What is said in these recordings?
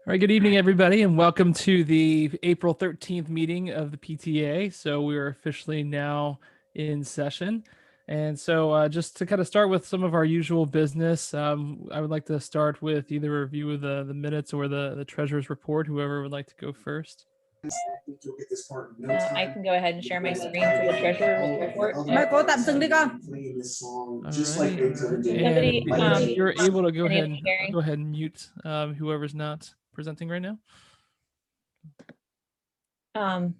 All right, good evening, everybody, and welcome to the April 13th meeting of the PTA. So we are officially now in session. And so just to kind of start with some of our usual business, I would like to start with either a review of the minutes or the treasurer's report, whoever would like to go first. I can go ahead and share my screen for the treasurer's report. Cô tạm dừng đi con. All right. Somebody, If you're able to go enable sharing. ahead and mute whoever's not presenting right now. Can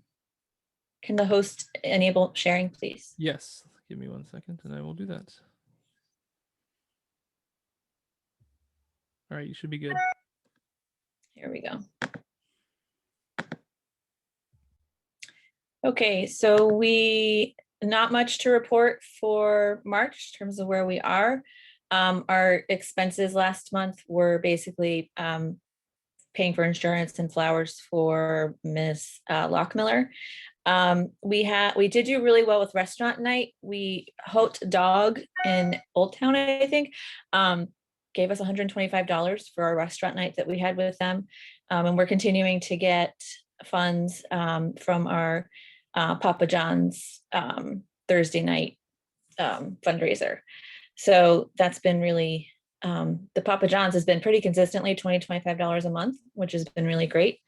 the host enable sharing, please? Yes, give me 1 second and I will do that. All right, you should be good. Here we go. Okay, so not much to report for March in terms of where we are. Our expenses last month were basically paying for insurance and flowers for Miss Lockmiller. We did do really well with restaurant night. We Haute Dog in Old Town, I think, gave us $125 for our restaurant night that we had with them. And we're continuing to get funds from our Papa John's Thursday night fundraiser. So that's been really, the Papa John's has been pretty consistently $20-25 a month, which has been really great.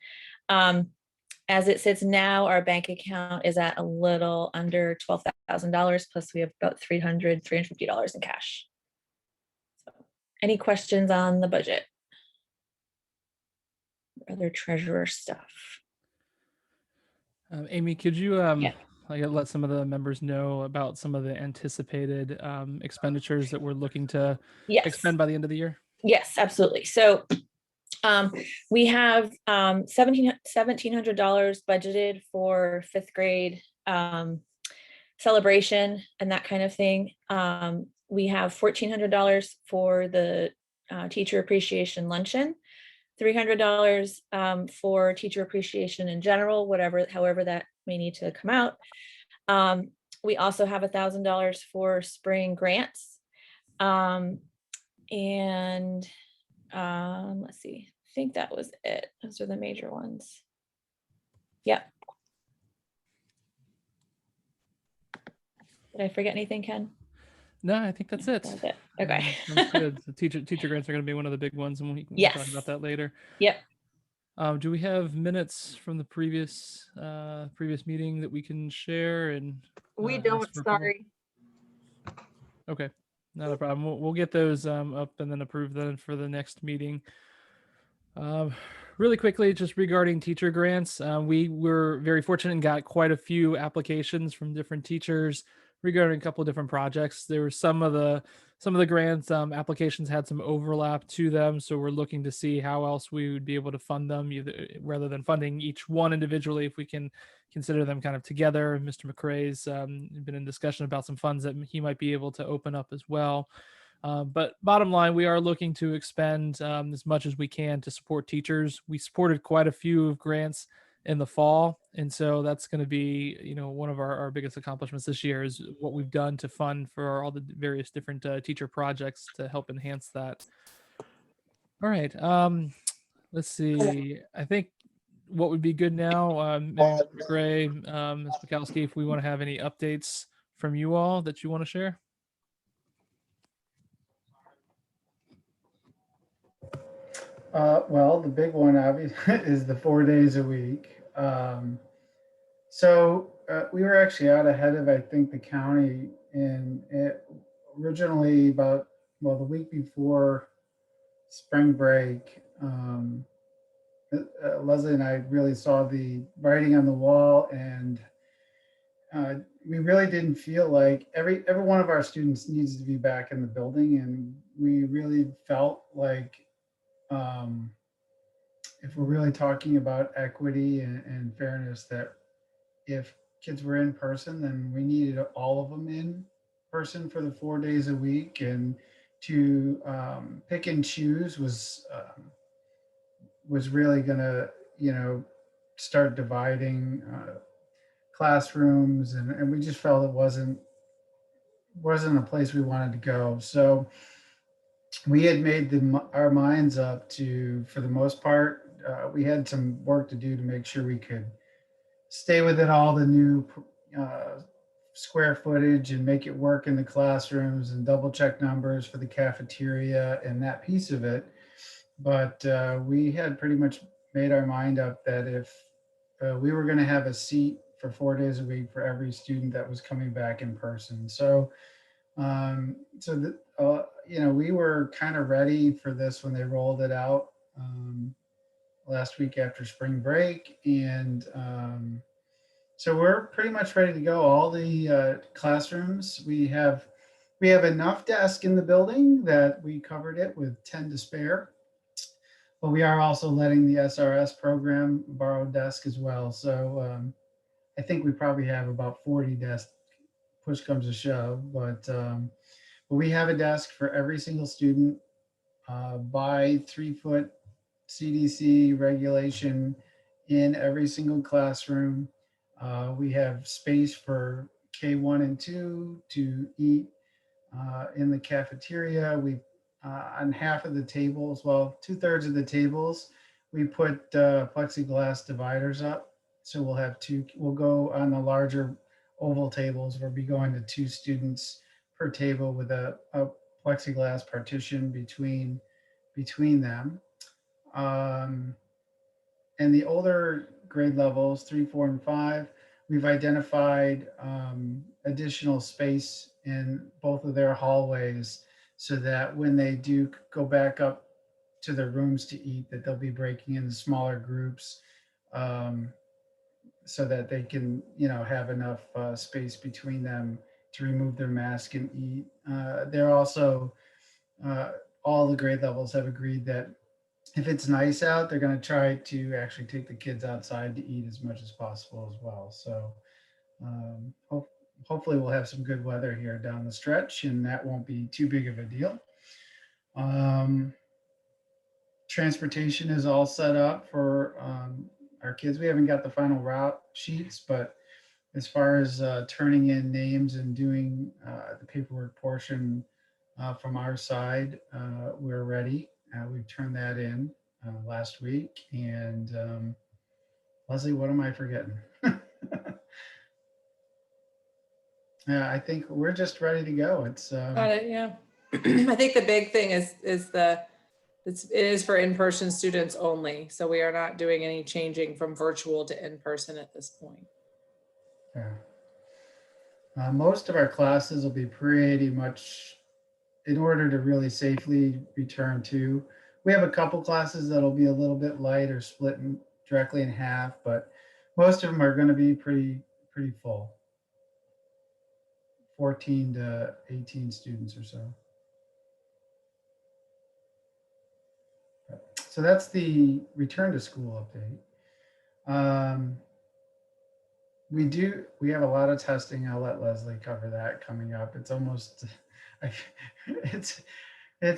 As it sits now, our bank account is at a little under $12,000, plus we have about $350 in cash. So, any questions on the budget? Other treasurer stuff. Amy, could you let some of the members know about some of the anticipated expenditures that we're looking to expend by the end of the year? Yes, absolutely. So we have $1,700 budgeted for 5th grade celebration and that kind of thing. We have $1,400 for the teacher appreciation luncheon, $300 for teacher appreciation in general, however that may need to come out. We also have $1,000 for spring grants. Let's see, I think that was it. Those are the major ones. Yep. Did I forget anything, Ken? No, I think that's it. Okay. Sounds good. The teacher grants are going to be one of the big ones, and we can talk about that later. Yep. Do we have minutes from the previous meeting that we can share? And we don't. Sorry. Okay, not a problem. We'll get those up and then approve them for the next meeting. Really quickly, just regarding teacher grants, we were very fortunate and got quite a few applications from different teachers regarding a couple of different projects. There were some of the grants applications had some overlap to them, so we're looking to see how else we would be able to fund them, rather than funding each one individually, if we can consider them kind of together. Mr. McRae's been in discussion about some funds that he might be able to open up as well. But bottom line, we are looking to expend as much as we can to support teachers. We supported quite a few grants in the fall, and so that's going to be, one of our biggest accomplishments this year is what we've done to fund for all the various different teacher projects to help enhance that. All right, let's see. I think what would be good now, Ms. McRae, Ms. Mikowski, if we want to have any updates from you all that you want to share. Well, the big one obviously is the 4 days a week. So we were actually out ahead of, I think, the county, and originally the week before spring break, Leslie and I really saw the writing on the wall, and we really didn't feel like every one of our students needs to be back in the building, and we really felt like if we're really talking about equity and fairness, that if kids were in person, then we needed all of them in person for the 4 days a week, and to pick and choose was really gonna, start dividing classrooms, and we just felt it wasn't a place we wanted to go. So we had made our minds up to, for the most part, we had some work to do to make sure we could stay within all the new square footage and make it work in the classrooms and double check numbers for the cafeteria and that piece of it. But we had pretty much made our mind up that if we were going to have a seat for 4 days a week for every student that was coming back in person. So, we were kind of ready for this when they rolled it out last week after spring break. And so we're pretty much ready to go. All the classrooms, we have enough desks in the building that we covered it with 10 to spare. But we are also letting the SRS program borrow desk as well. So I think we probably have about 40 desks, push comes to shove. But we have a desk for every single student by 3-foot CDC regulation in every single classroom. We have space for K1 and 2 to eat in the cafeteria. We on half of the tables, well, 2/3 of the tables, we put plexiglass dividers up. So we'll have two, we'll go on the larger oval tables, we'll be going to 2 students per table with a plexiglass partition between them. And the older grade levels, 3, 4, and 5, we've identified additional space in both of their hallways so that when they do go back up to their rooms to eat, that they'll be breaking into smaller groups so that they can, have enough space between them to remove their mask and eat. They're also, all the grade levels have agreed that if it's nice out, they're going to try to actually take the kids outside to eat as much as possible as well. So hopefully we'll have some good weather here down the stretch, and that won't be too big of a deal. Transportation is all set up for our kids. We haven't got the final route sheets, but as far as turning in names and doing the paperwork portion from our side, we're ready. We've turned that in last week. And Leslie, what am I forgetting? I think we're just ready to go. It's Got it. Yeah. I think the big thing is it is for in-person students only. So we are not doing any changing from virtual to in-person at this point. Yeah. Most of our classes will be pretty much in order to really safely return to. We have a couple classes that'll be a little bit light or split directly in half, but most of them are going to be pretty full. 14 to 18 students or so. So that's the return to school update. We have a lot of testing. I'll let Leslie cover that coming up. It's almost, it's I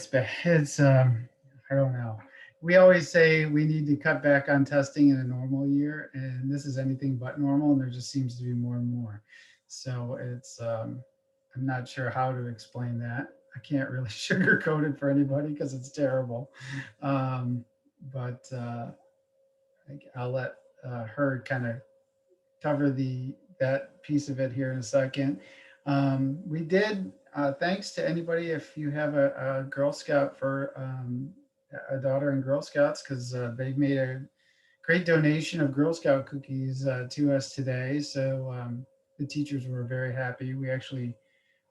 don't know. We always say we need to cut back on testing in a normal year, and this is anything but normal, and there just seems to be more and more. So it's, I'm not sure how to explain that. I can't really sugarcoat it for anybody because it's terrible. But I'll let her kind of cover that piece of it here in a second. We did, thanks to anybody, if you have a Girl Scout for a daughter in Girl Scouts, because they made a great donation of Girl Scout cookies to us today. So the teachers were very happy. We actually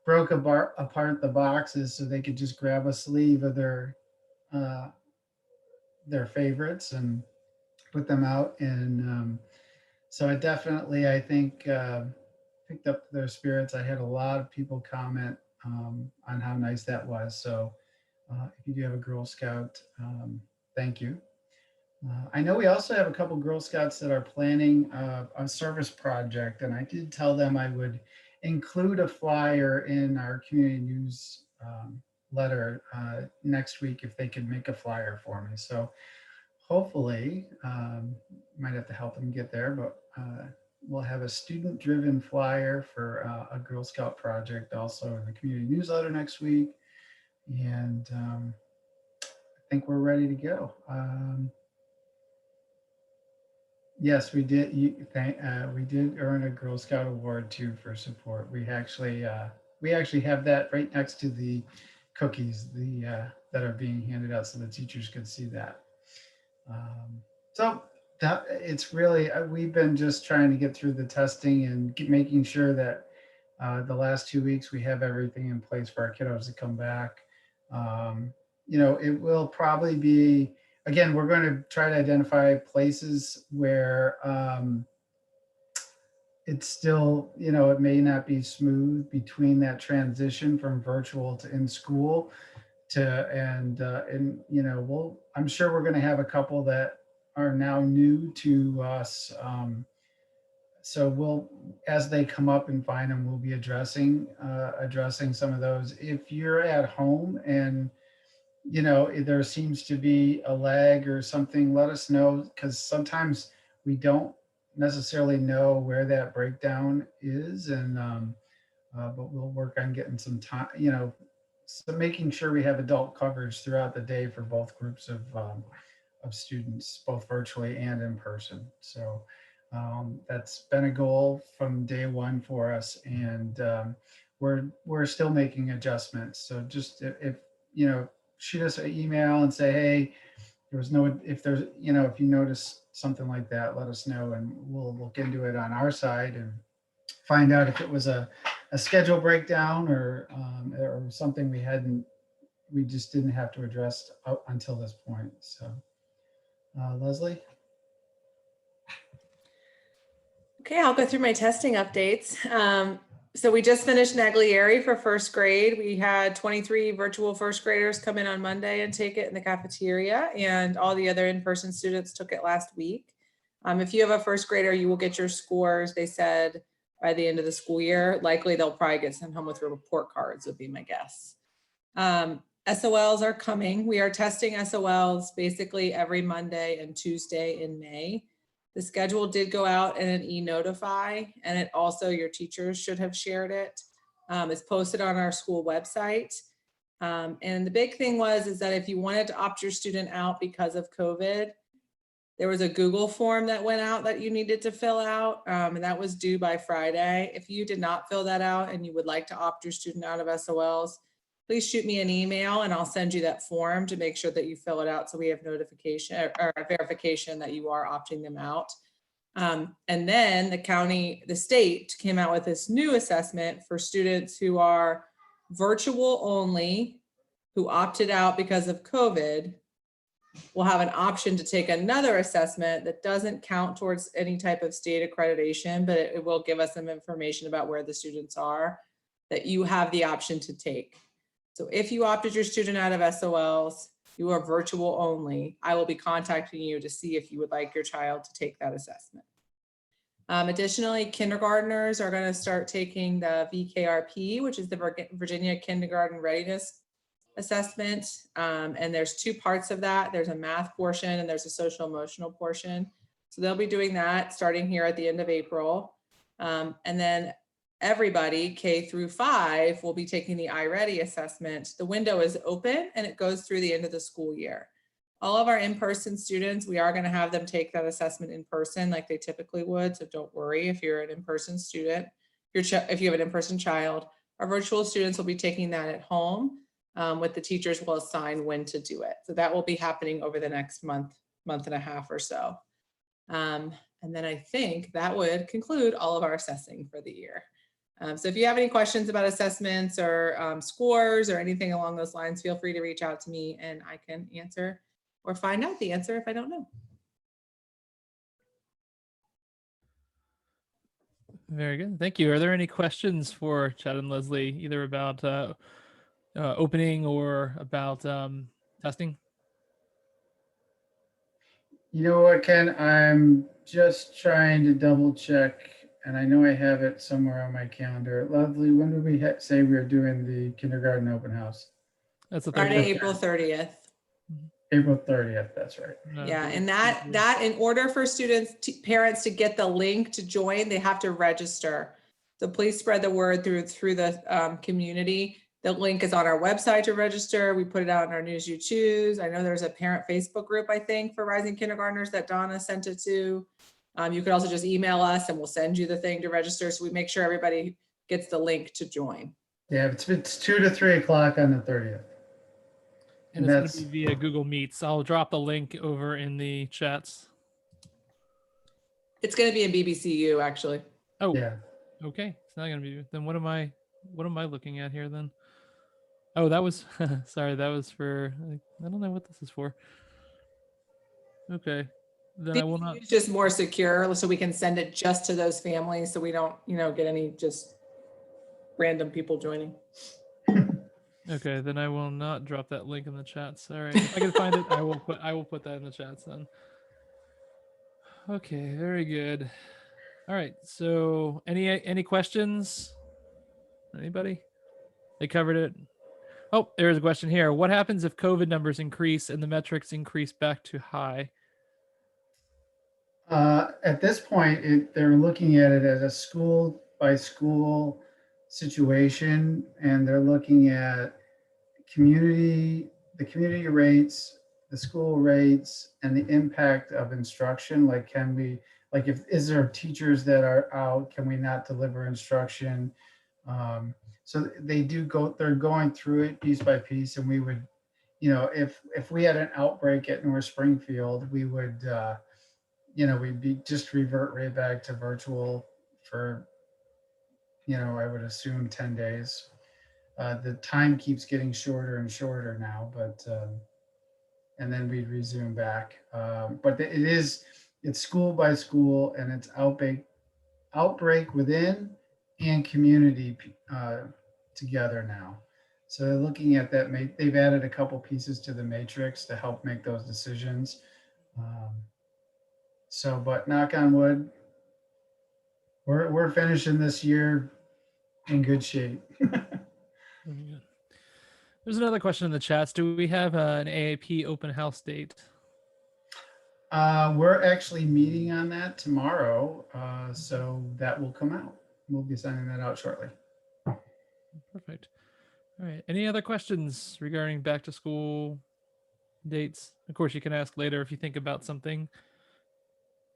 broke apart the boxes so they could just grab a sleeve of their favorites and put them out. And so it definitely, I think, picked up their spirits. I had a lot of people comment on how nice that was. So if you do have a Girl Scout, thank you. I know we also have a couple Girl Scouts that are planning a service project, and I did tell them I would include a flyer in our community news letter next week if they could make a flyer for me. So hopefully, might have to help them get there, but we'll have a student-driven flyer for a Girl Scout project also in the community newsletter next week. And I think we're ready to go. Yes, we did. We did earn a Girl Scout award too for support. We actually have that right next to the cookies, that are being handed out, so the teachers could see that. So that it's really we've been just trying to get through the testing and making sure that the last 2 weeks we have everything in place for our kiddos to come back. It will probably be, again, we're going to try to identify places where it's still, it may not be smooth between that transition from virtual to in school I'm sure we're going to have a couple that are now new to us. So as they come up and find them, we'll be addressing some of those. If you're at home and there seems to be a lag or something, let us know, because sometimes we don't necessarily know where that breakdown is, and but we'll work on getting some time, so making sure we have adult coverage throughout the day for both groups of students, both virtually and in person. So that's been a goal from day one for us, and we're still making adjustments. So just if shoot us an email and say, hey, if you notice something like that, let us know, and we'll look into it on our side and find out if it was a schedule breakdown or something we just didn't have to address up until this point. So Leslie. Okay, I'll go through my testing updates. So we just finished Naglieri for first grade. We had 23 virtual first graders come in on Monday and take it in the cafeteria, and all the other in-person students took it last week. If you have a first grader, you will get your scores, they said, by the end of the school year. Likely they'll probably get sent home with report cards, would be my guess. SOLs are coming. We are testing SOLs basically every Monday and Tuesday in May. The schedule did go out in an e-notify, and it also, your teachers should have shared it. It's posted on our school website. And the big thing is that if you wanted to opt your student out because of COVID, there was a Google form that went out that you needed to fill out, and that was due by Friday. If you did not fill that out and you would like to opt your student out of SOLs, please shoot me an email and I'll send you that form to make sure that you fill it out so we have notification or verification that you are opting them out. And then the state came out with this new assessment for students who are virtual only, who opted out because of COVID. Will have an option to take another assessment that doesn't count towards any type of state accreditation, but it will give us some information about where the students are that you have the option to take. So if you opted your student out of SOLs, you are virtual only, I will be contacting you to see if you would like your child to take that assessment. Additionally, kindergartners are going to start taking the VKRP, which is the Virginia Kindergarten Readiness Assessment. And there's two parts of that. There's a math portion and there's a social emotional portion. So they'll be doing that starting here at the end of April. And then everybody K through 5 will be taking the iReady assessment. The window is open and it goes through the end of the school year. All of our in-person students, we are going to have them take that assessment in person like they typically would. So don't worry if you're an in-person student, if you have an in-person child. Our virtual students will be taking that at home. With the teachers will assign when to do it. So that will be happening over the next month and a half or so. And then I think that would conclude all of our assessing for the year. So if you have any questions about assessments or scores or anything along those lines, feel free to reach out to me and I can answer or find out the answer if I don't know. Very good. Thank you. Are there any questions for Chad and Leslie, either about opening or about testing? You know what, Ken? I'm just trying to double check, and I know I have it somewhere on my calendar. Lovely. When did we say we were doing the kindergarten open house? That's the Friday, 30th. April 30th. April 30th. That's right. Yeah, and that in order for students, parents to get the link to join, they have to register. So please spread the word through the community. The link is on our website to register. We put it out in our News You Choose. I know there's a parent Facebook group, I think, for rising kindergartners that Donna sent it to. You could also just email us and we'll send you the thing to register. So we make sure everybody gets the link to join. Yeah, it's 2 to 3 o'clock on the 30th. And it's going to be via Google Meets. I'll drop the link over in the chats. It's going to be in BBCU actually. Oh, Yeah. okay. It's not going to be. Then what am I looking at here then? Oh, that was sorry. That was for. I don't know what this is for. Okay, then I will not. It's just more secure, so we can send it just to those families, so we don't, get any just random people joining. Okay, then I will not drop that link in the chats. All right, if I can find it, I will put that in the chats then. Okay, very good. All right, so any questions? Anybody? They covered it. Oh, there's a question here. What happens if COVID numbers increase and the metrics increase back to high? At this point, they're looking at it as a school by school situation, and they're looking at the community rates, the school rates, and the impact of instruction. Like, is there teachers that are out? Can we not deliver instruction? So they're going through it piece by piece, and we would, if we had an outbreak at North Springfield, we would, we'd just revert right back to virtual for, I would assume 10 days. The time keeps getting shorter and shorter now, but, and then we'd resume back. But it's school by school, and it's outbreak within and community together now. So they're looking at that. They've added a couple pieces to the matrix to help make those decisions. But knock on wood, we're finishing this year in good shape. There's another question in the chats. Do we have an AAP open house date? We're actually meeting on that tomorrow, so that will come out. We'll be sending that out shortly. Perfect. All right. Any other questions regarding back to school dates? Of course, you can ask later if you think about something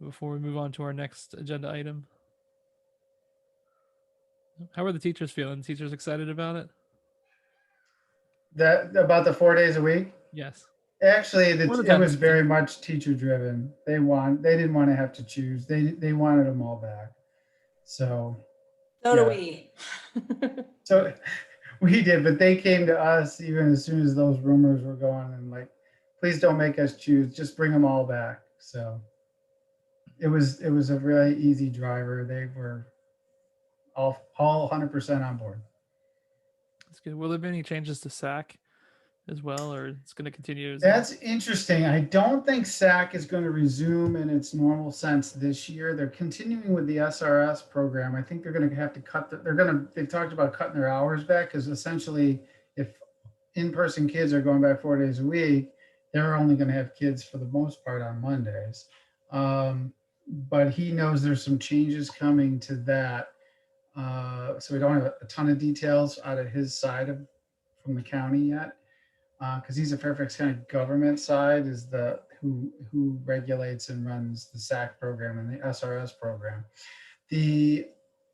before we move on to our next agenda item. How are the teachers feeling? Teachers excited about it? That about the 4 days a week? Yes. Actually, it was very much teacher driven. They didn't want to have to choose. They wanted them all back. So do we. So we did, but they came to us even as soon as those rumors were going, and like, please don't make us choose. Just bring them all back. So it was a really easy driver. They were all 100% on board. That's good. Will there be any changes to SAC as well, or it's going to continue? That's interesting. I don't think SAC is going to resume in its normal sense this year. They're continuing with the SRS program. I think they're going to have to they've talked about cutting their hours back, because essentially if in-person kids are going back 4 days a week, they're only going to have kids for the most part on Mondays. But he knows there's some changes coming to that. So we don't have a ton of details out of his side from the county yet. Because he's a Fairfax County government side, is who regulates and runs the SAC program and the SRS program.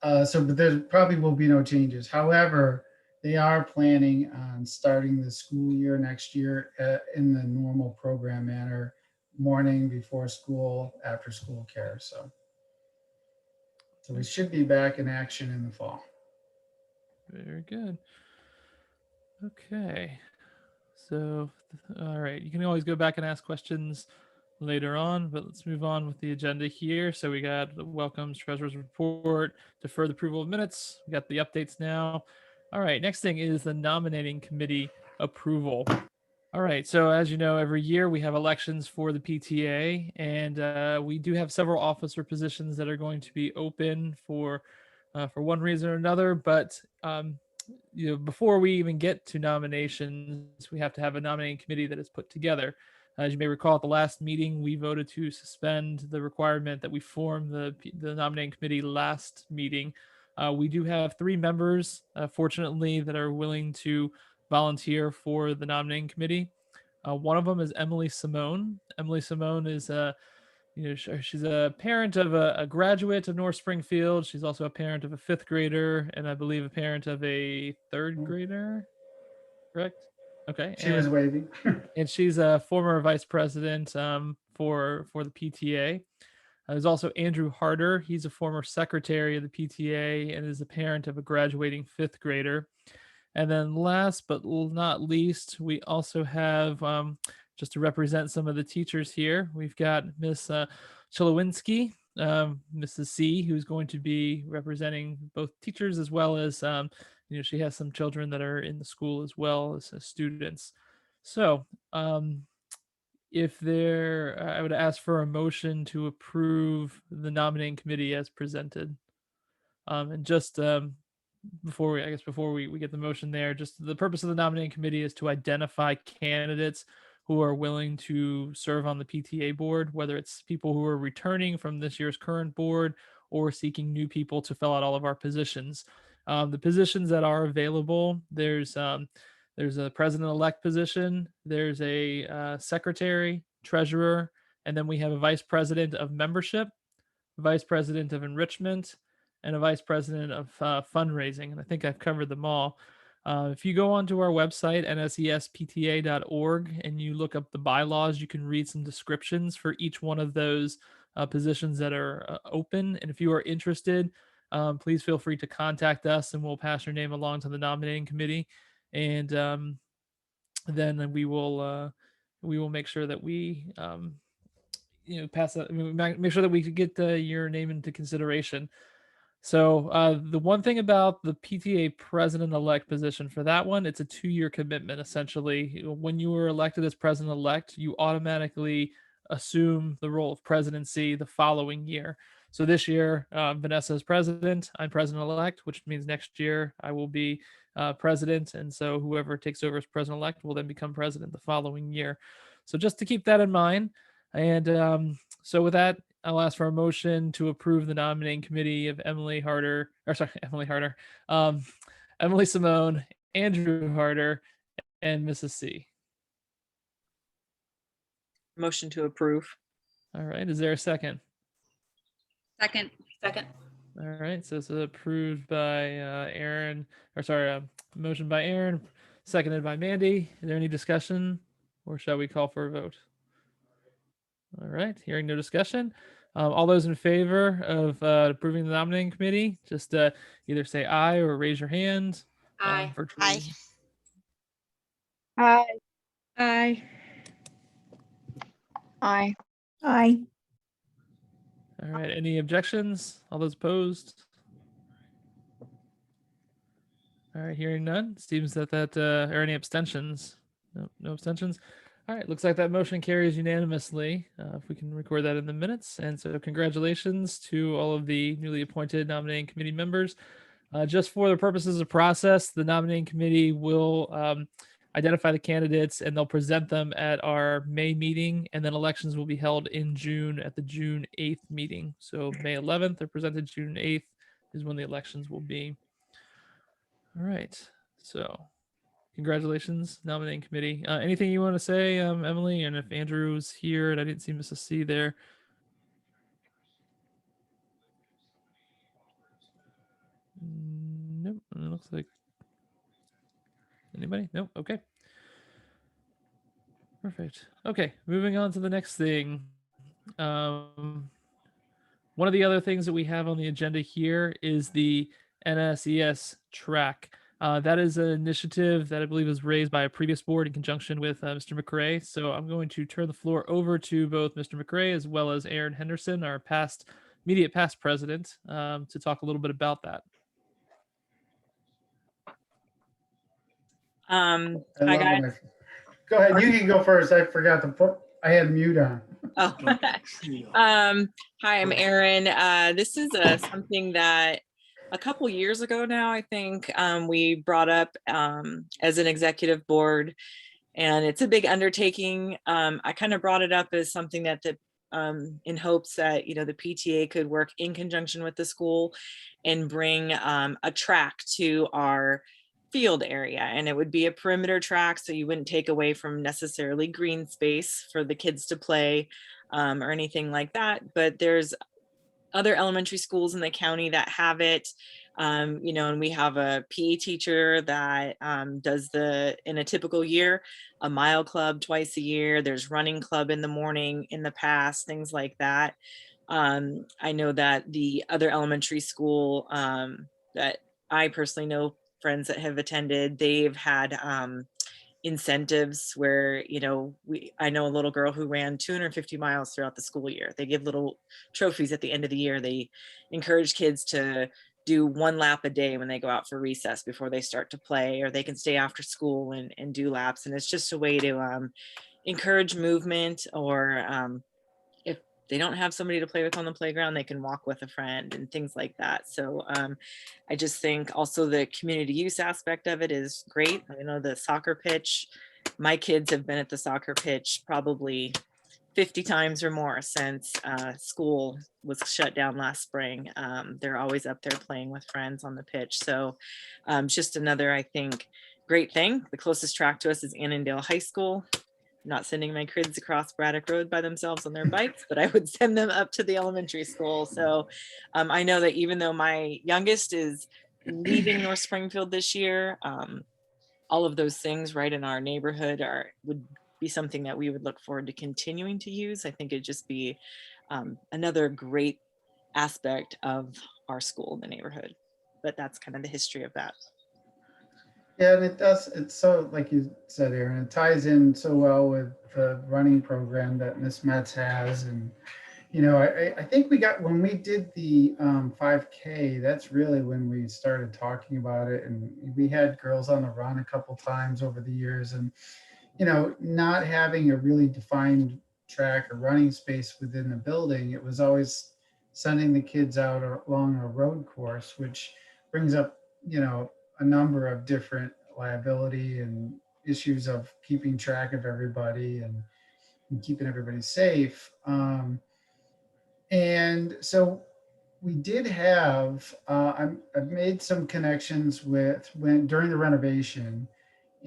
But there probably will be no changes. However, they are planning on starting the school year next year in the normal program manner, morning, before school, after school care. So we should be back in action in the fall. Very good. Okay. So, all right, you can always go back and ask questions later on, but let's move on with the agenda here. So we got the welcomes, treasurer's report, deferred approval of minutes. We got the updates now. All right, next thing is the nominating committee approval. All right, so as you know, every year we have elections for the PTA, and we do have several officer positions that are going to be open for one reason or another, but before we even get to nominations, we have to have a nominating committee that is put together. As you may recall, at the last meeting, we voted to suspend the requirement that we form the nominating committee last meeting. We do have 3 members, fortunately, that are willing to volunteer for the nominating committee. One of them is Emily Simone. Emily Simone is she's a parent of a graduate of North Springfield. She's also a parent of a 5th grader, and I believe a parent of a 3rd grader. Correct? Okay. She was waving. And she's a former vice president for the PTA. There's also Andrew Harder. He's a former secretary of the PTA and is a parent of a graduating 5th grader. And then last but not least, we also have, just to represent some of the teachers here, we've got Miss Chilowinski, Mrs. C, who's going to be representing both teachers as well as, she has some children that are in the school as well as students. So I would ask for a motion to approve the nominating committee as presented. And just before we get the motion there, just the purpose of the nominating committee is to identify candidates who are willing to serve on the PTA board, whether it's people who are returning from this year's current board or seeking new people to fill out all of our positions. The positions that are available, there's a president-elect position, there's a secretary, treasurer, and then we have a vice president of membership, vice president of enrichment, and a vice president of fundraising. And I think I've covered them all. If you go onto our website, nsespta.org, and you look up the bylaws, you can read some descriptions for each one of those positions that are open. And if you are interested, please feel free to contact us and we'll pass your name along to the nominating committee. And then we will make sure that we pass that, make sure that we get your name into consideration. So the one thing about the PTA president-elect position, for that one, it's a 2-year commitment. Essentially, when you were elected as president-elect, you automatically assume the role of presidency the following year. So this year, Vanessa is president, I'm president-elect, which means next year I will be president. And so whoever takes over as president-elect will then become president the following year. So just to keep that in mind. And so with that, I'll ask for a motion to approve the nominating committee of Emily Simone, Andrew Harder, and Mrs. C. Motion to approve. All right. Is there a second? Second. All right. So it's approved by Aaron, motion by Aaron, seconded by Mandy. Is there any discussion, or shall we call for a vote? All right, hearing no discussion. All those in favor of approving the nominating committee, just either say aye or raise your hand. Aye. Aye. Aye. Aye. Aye. Aye. All right, any objections? All those opposed? All right, hearing none. Seems that or any abstentions? No abstentions. All right, looks like that motion carries unanimously. If we can record that in the minutes. And so congratulations to all of the newly appointed nominating committee members. Just for the purposes of process, the nominating committee will identify the candidates and they'll present them at our May meeting, and then elections will be held in June at the June 8th meeting. So May 11th, they're presented. June 8th is when the elections will be. All right, so congratulations, nominating committee. Anything you want to say, Emily? And if Andrew's here and I didn't see Mrs. C there. Nope, it looks like anybody? Nope, okay. Perfect. Okay, moving on to the next thing. One of the other things that we have on the agenda here is the NSES track. That is an initiative that I believe was raised by a previous board in conjunction with Mr. McRae. So I'm going to turn the floor over to both Mr. McRae as well as Aaron Henderson, our immediate past president, to talk a little bit about that. Hi, guys. Go ahead. You can go first. I forgot to I had mute on. Oh. Hi, I'm Aaron. This is something that a couple years ago now, I think, we brought up as an executive board, and it's a big undertaking. I kind of brought it up as something that in hopes that, the PTA could work in conjunction with the school and bring a track to our field area, and it would be a perimeter track, so you wouldn't take away from necessarily green space for the kids to play or anything like that. But there's other elementary schools in the county that have it, you know, and we have a PE teacher that does in a typical year, a mile club twice a year. There's running club in the morning in the past, things like that. I know that the other elementary school that I personally know, friends that have attended, they've had incentives where, you know, I know a little girl who ran 250 miles throughout the school year. They give little trophies at the end of the year. They encourage kids to do 1 lap a day when they go out for recess before they start to play, or they can stay after school and do laps. And it's just a way to encourage movement, or if they don't have somebody to play with on the playground, they can walk with a friend and things like that. So I just think also the community use aspect of it is great. I know the soccer pitch, my kids have been at the soccer pitch probably 50 times or more since school was shut down last spring. They're always up there playing with friends on the pitch. So just another, I think, great thing. The closest track to us is Annandale High School. I'm not sending my kids across Braddock Road by themselves on their bikes, but I would send them up to the elementary school. So I know that even though my youngest is leaving North Springfield this year, all of those things right in our neighborhood would be something that we would look forward to continuing to use. I think it'd just be another great aspect of our school in the neighborhood. But that's kind of the history of that. Yeah, and it does, it's so, like you said, Aaron, it ties in so well with the running program that Miss Metz has. And, you know, I think when we did the 5K, that's really when we started talking about it. And we had girls on the run a couple times over the years. And, you know, not having a really defined track or running space within the building, it was always sending the kids out along a road course, which brings up, you know, a number of different liability and issues of keeping track of everybody and keeping everybody safe. And so we did have, I've made some connections during the renovation,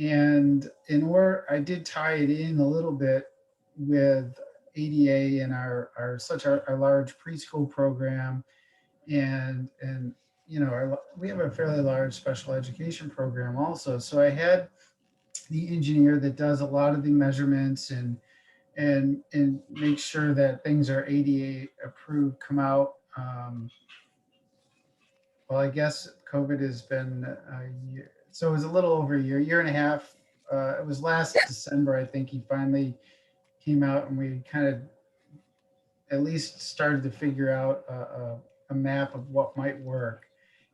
and I did tie it in a little bit with ADA and our large preschool program, and you know, we have a fairly large special education program also. So I had the engineer that does a lot of the measurements and make sure that things are ADA approved come out. Well, I guess COVID has been a year, so it was a little over a year and a half. It was last December, I think he finally came out, and we kind of at least started to figure out a map of what might work.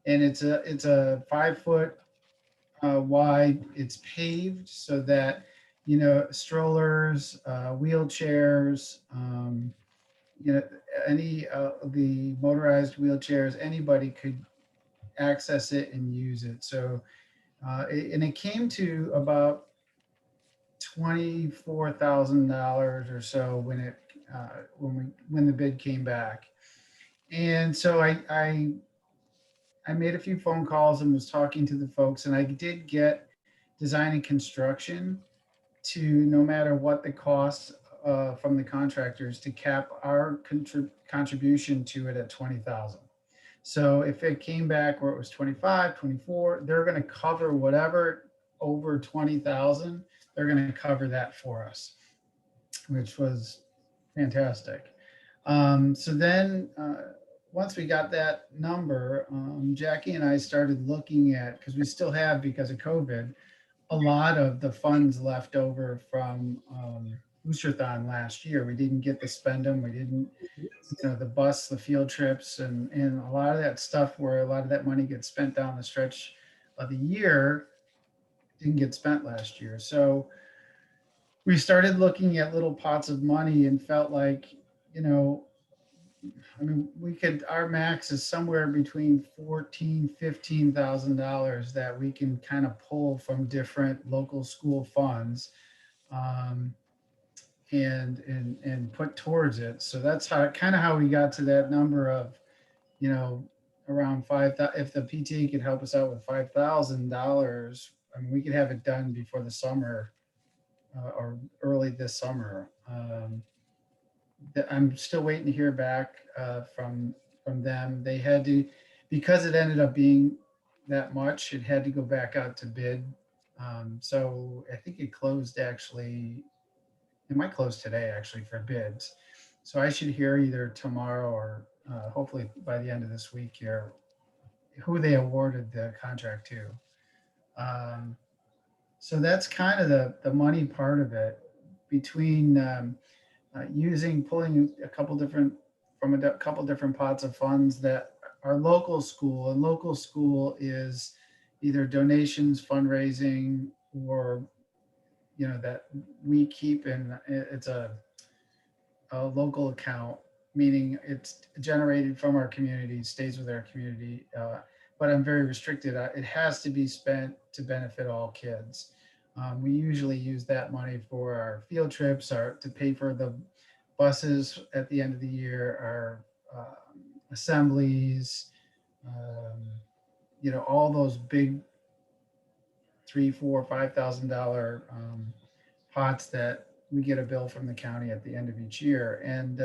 And it's a 5-foot wide. It's paved so that, you know, strollers, wheelchairs, you know, any of the motorized wheelchairs, anybody could access it and use it. So, and it came to about $24,000 or so when the bid came back. And so I made a few phone calls and was talking to the folks, and I did get design and construction to, no matter what the cost from the contractors, to cap our contribution to it at 20,000. So if it came back where it was 25, 24, they're going to cover whatever over 20,000. They're going to cover that for us, which was fantastic. So then once we got that number, Jackie and I started looking at, because we still have, because of COVID, a lot of the funds left over from Boosterthon last year. We didn't get to spend them. We didn't, you know, the bus, the field trips, and a lot of that stuff where a lot of that money gets spent down the stretch of the year didn't get spent last year. So we started looking at little pots of money and felt like, you know, I mean, our max is somewhere between $15,000 that we can kind of pull from different local school funds, and put towards it. So that's how we got to that number of, you know, around if the PTA could help us out with $5,000, I mean, we could have it done before the summer or early this summer. I'm still waiting to hear back from them. They had to, because it ended up being that much, it had to go back out to bid. So I think it closed actually, it might close today actually for bids. So I should hear either tomorrow or hopefully by the end of this week here who they awarded the contract to. So that's kind of the money part of it between pulling a couple different from a couple different pots of funds that are local school, and local school is either donations, fundraising, or that we keep in. It's a local account, meaning it's generated from our community, stays with our community. But I'm very restricted. It has to be spent to benefit all kids. We usually use that money for our field trips, to pay for the buses at the end of the year, our assemblies, all those big $3, $4, $5,000 pots that we get a bill from the county at the end of each year. And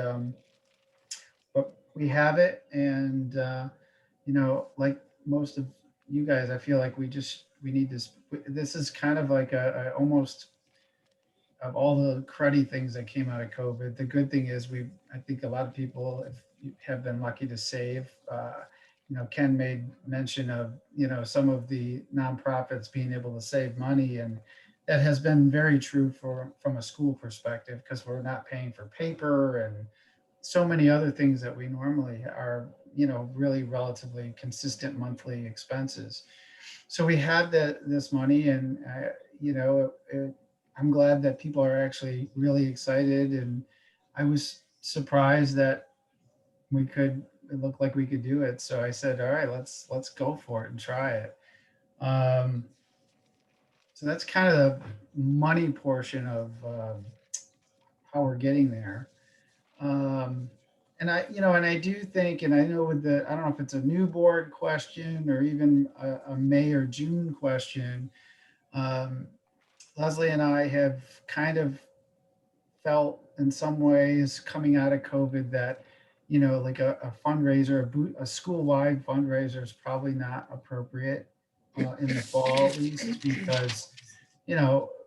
but we have it, and like most of you guys, I feel like we need this. This is kind of like a almost, of all the cruddy things that came out of COVID, the good thing is I think a lot of people have been lucky to save. Ken made mention of, some of the nonprofits being able to save money, and that has been very true from a school perspective, because we're not paying for paper and so many other things that we normally are, really relatively consistent monthly expenses. So we had this money, and I'm glad that people are actually really excited, and I was surprised that it looked like we could do it. So I said, all right, let's go for it and try it. So that's kind of the money portion of how we're getting there. And I do think, and I know I don't know if it's a new board question or even a May or June question. Leslie and I have kind of felt in some ways coming out of COVID that, like a fundraiser, a school-wide fundraiser is probably not appropriate in the fall, at least, because,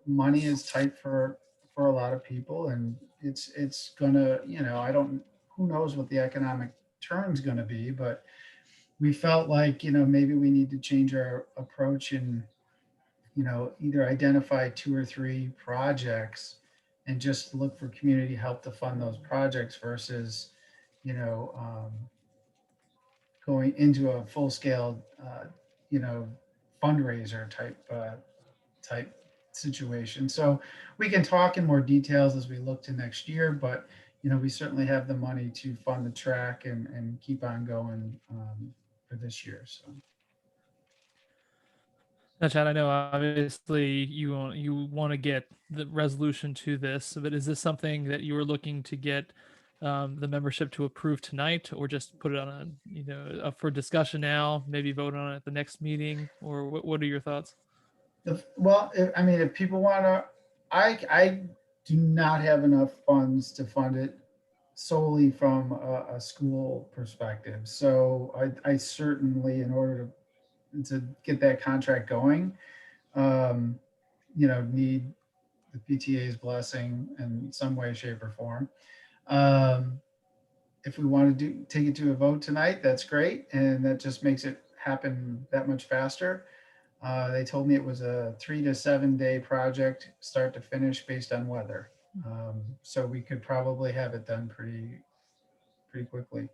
money is tight for a lot of people, and it's gonna, who knows what the economic turn's gonna be, but we felt like, maybe we need to change our approach and, either identify 2 or 3 projects and just look for community help to fund those projects versus, going into a full scale, fundraiser type situation. So we can talk in more details as we look to next year, but we certainly have the money to fund the track and keep on going for this year. So. Now, Chad, I know obviously you want to get the resolution to this, but is this something that you were looking to get the membership to approve tonight, or just put it on up for discussion now, maybe vote on it at the next meeting, or what are your thoughts? Well, if people want to, I do not have enough funds to fund it solely from a school perspective. So I certainly, in order to get that contract going, need the PTA's blessing in some way, shape, or form. If we want to take it to a vote tonight, that's great, and that just makes it happen that much faster. They told me it was a 3 to 7 day project, start to finish, based on weather. So we could probably have it done pretty quickly.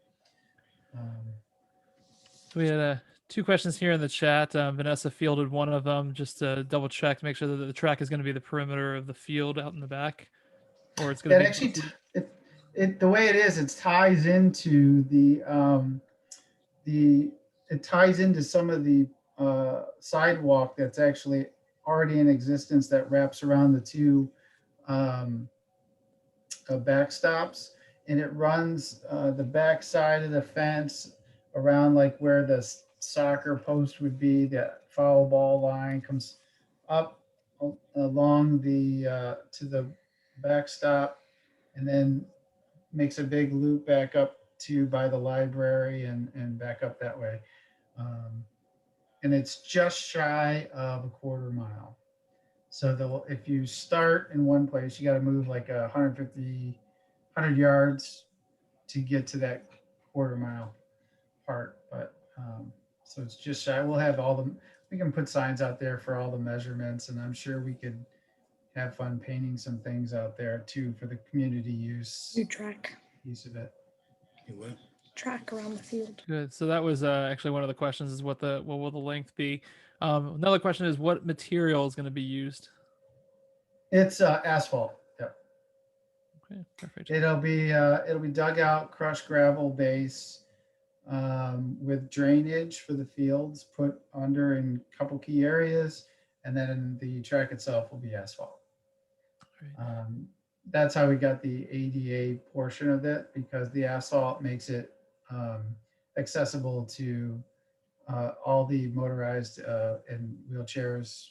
So we had 2 questions here in the chat. Vanessa fielded one of them, just to double check to make sure that the track is going to be the perimeter of the field out in the back, or it's going to That be actually, the way it is, it ties into it ties into some of the sidewalk that's actually already in existence that wraps around the 2 backstops, and it runs the back side of the fence around like where the soccer post would be, the foul ball line comes up along the to the backstop, and then makes a big loop back up to by the library and back up that way. Um, and it's just shy of a quarter mile. So if you start in one place, you got to move like 100 yards to get to that quarter mile part. But so it's just shy. We'll have we can put signs out there for all the measurements, and I'm sure we could have fun painting some things out there too for the community use New track, piece of it. track around the field. Good. So that was actually one of the questions: is what will the length be? Another question is what material is going to be used? It's asphalt. Yep. Okay, perfect. It'll be dug out, crushed gravel base with drainage for the fields put under in a couple key areas, and then the track itself will be asphalt. Great. That's how we got the ADA portion of it, because the asphalt makes it accessible to all the motorized and wheelchairs,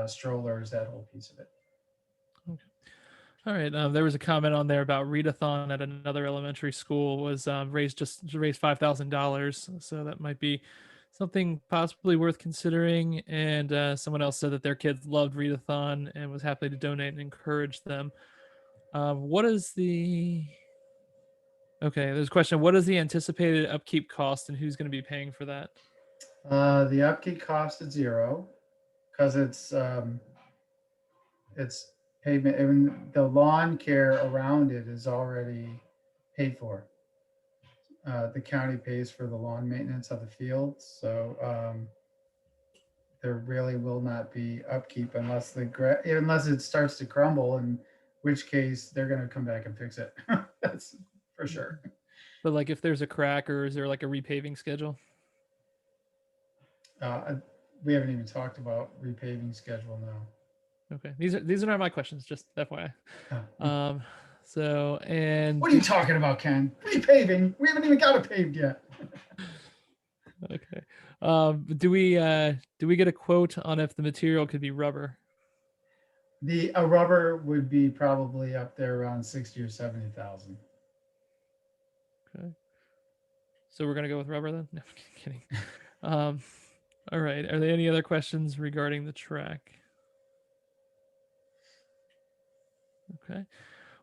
strollers, that whole piece of it. All right. There was a comment on there about readathon at another elementary school was raised $5,000. So that might be something possibly worth considering. And someone else said that their kids loved readathon and was happy to donate and encourage them. What is the okay? There's a question. What is the anticipated upkeep cost, and who's going to be paying for that? The upkeep cost is zero because it's pavement, and the lawn care around it is already paid for. The county pays for the lawn maintenance of the fields, so there really will not be upkeep unless unless it starts to crumble, in which case they're going to come back and fix it. That's for sure. But like, if there's a crack, or is there like a repaving schedule? We haven't even talked about repaving schedule now. Okay, these are not my questions, just FYI. Oh. So, and What are you talking about, Ken? Repaving? We haven't even got it paved yet. okay. Do we get a quote on if the material could be rubber? A rubber would be probably up there around 60 or 70,000. Okay. So we're gonna go with rubber then? No, I'm kidding. All right. Are there any other questions regarding the track? Okay.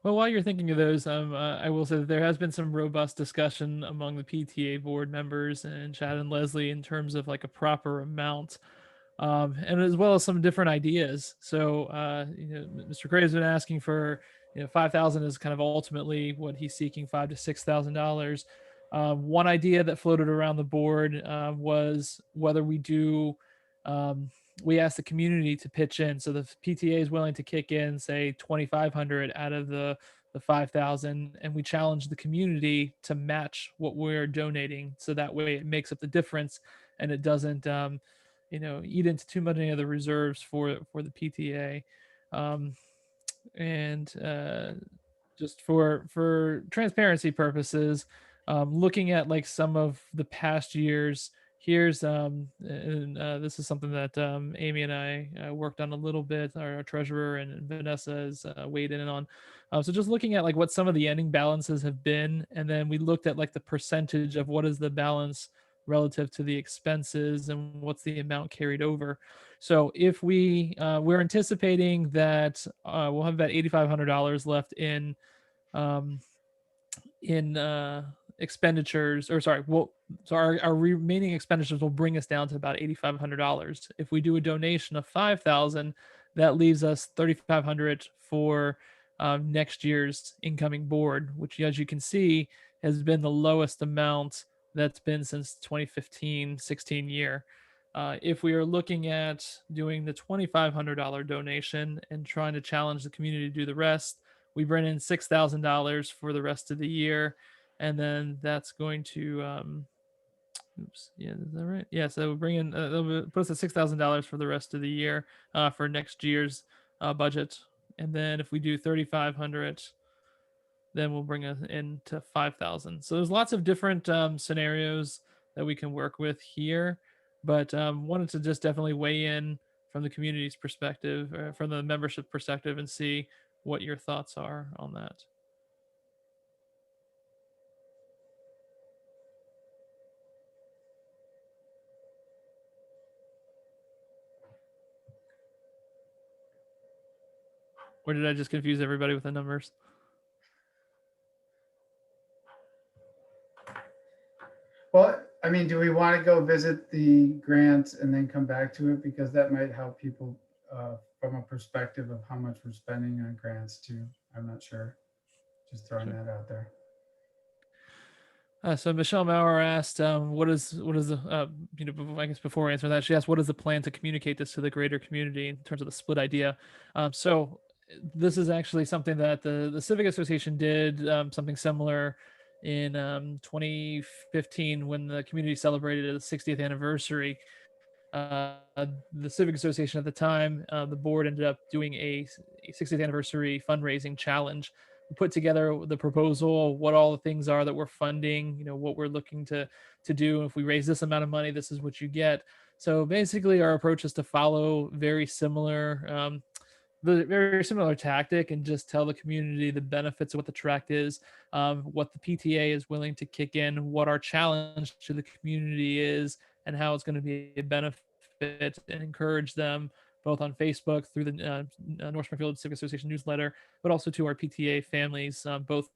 Well, while you're thinking of those, I will say that there has been some robust discussion among the PTA board members and Chad and Leslie in terms of like a proper amount, and as well as some different ideas. So, Mr. Gray has been asking for 5,000 is kind of ultimately what he's seeking, $5,000 to $6,000. One idea that floated around the board was whether we asked the community to pitch in. So the PTA is willing to kick in, say 2,500 out of the 5,000, and we challenge the community to match what we're donating. So that way it makes up the difference, and it doesn't, eat into too many of the reserves for the PTA. And just for transparency purposes, looking at like some of the past years, here's this is something that Amy and I worked on a little bit. Our treasurer and Vanessa has weighed in on. So just looking at like what some of the ending balances have been, and then we looked at like the percentage of what is the balance relative to the expenses and what's the amount carried over. So if we're anticipating that we'll have about $8,500 left in expenditures, or sorry, so our remaining expenditures will bring us down to about $8,500. If we do a donation of 5,000, that leaves us 3,500 for next year's incoming board, which, as you can see, has been the lowest amount that's been since 2015-16 year. If we are looking at doing the $2,500 donation and trying to challenge the community to do the rest, we bring in $6,000 for the rest of the year, and then that's going to oops, yeah, is that right? Yeah, so we bring in they'll put us at $6,000 for the rest of the year for next year's budget, and then if we do 3,500, then we'll bring us into 5,000. So there's lots of different scenarios that we can work with here, but wanted to just definitely weigh in from the community's perspective, from the membership perspective, and see what your thoughts are on that. Or did I just confuse everybody with the numbers? Well, I mean, do we want to go visit the grants and then come back to it? Because that might help people from a perspective of how much we're spending on grants too. I'm not sure. Just throwing that out there. So Michelle Maurer asked, what is the I guess before I answer that, she asked, what is the plan to communicate this to the greater community in terms of the split idea? So this is actually something that the Civic Association did, something similar in 2015 when the community celebrated its 60th anniversary. The Civic Association at the time, the board ended up doing a 60th anniversary fundraising challenge. We put together the proposal, what all the things are that we're funding, what we're looking to do. If we raise this amount of money, this is what you get. So basically, our approach is to follow the very similar tactic and just tell the community the benefits of what the track is, what the PTA is willing to kick in, what our challenge to the community is, and how it's going to be a benefit, and encourage them both on Facebook through the North Springfield Civic Association newsletter, but also to our PTA families, both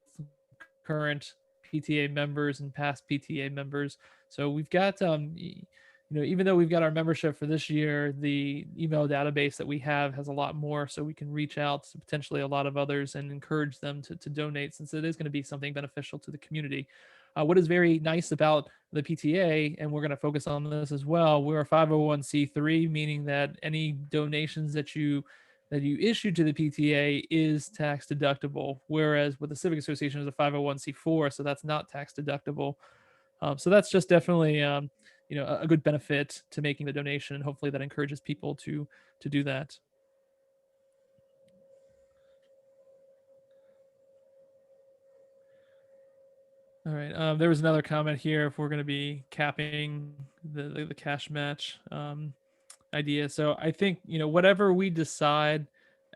current PTA members and past PTA members. So we've got, even though we've got our membership for this year, the email database that we have has a lot more, so we can reach out to potentially a lot of others and encourage them to donate, since it is going to be something beneficial to the community. What is very nice about the PTA, and we're going to focus on this as well, we're a 501c3, meaning that any donations that you issue to the PTA is tax deductible, whereas with the Civic Association is a 501c4, so that's not tax deductible. So that's just definitely a good benefit to making the donation, and hopefully that encourages people to do that. All right. There was another comment here if we're going to be capping the cash match idea. So I think whatever we decide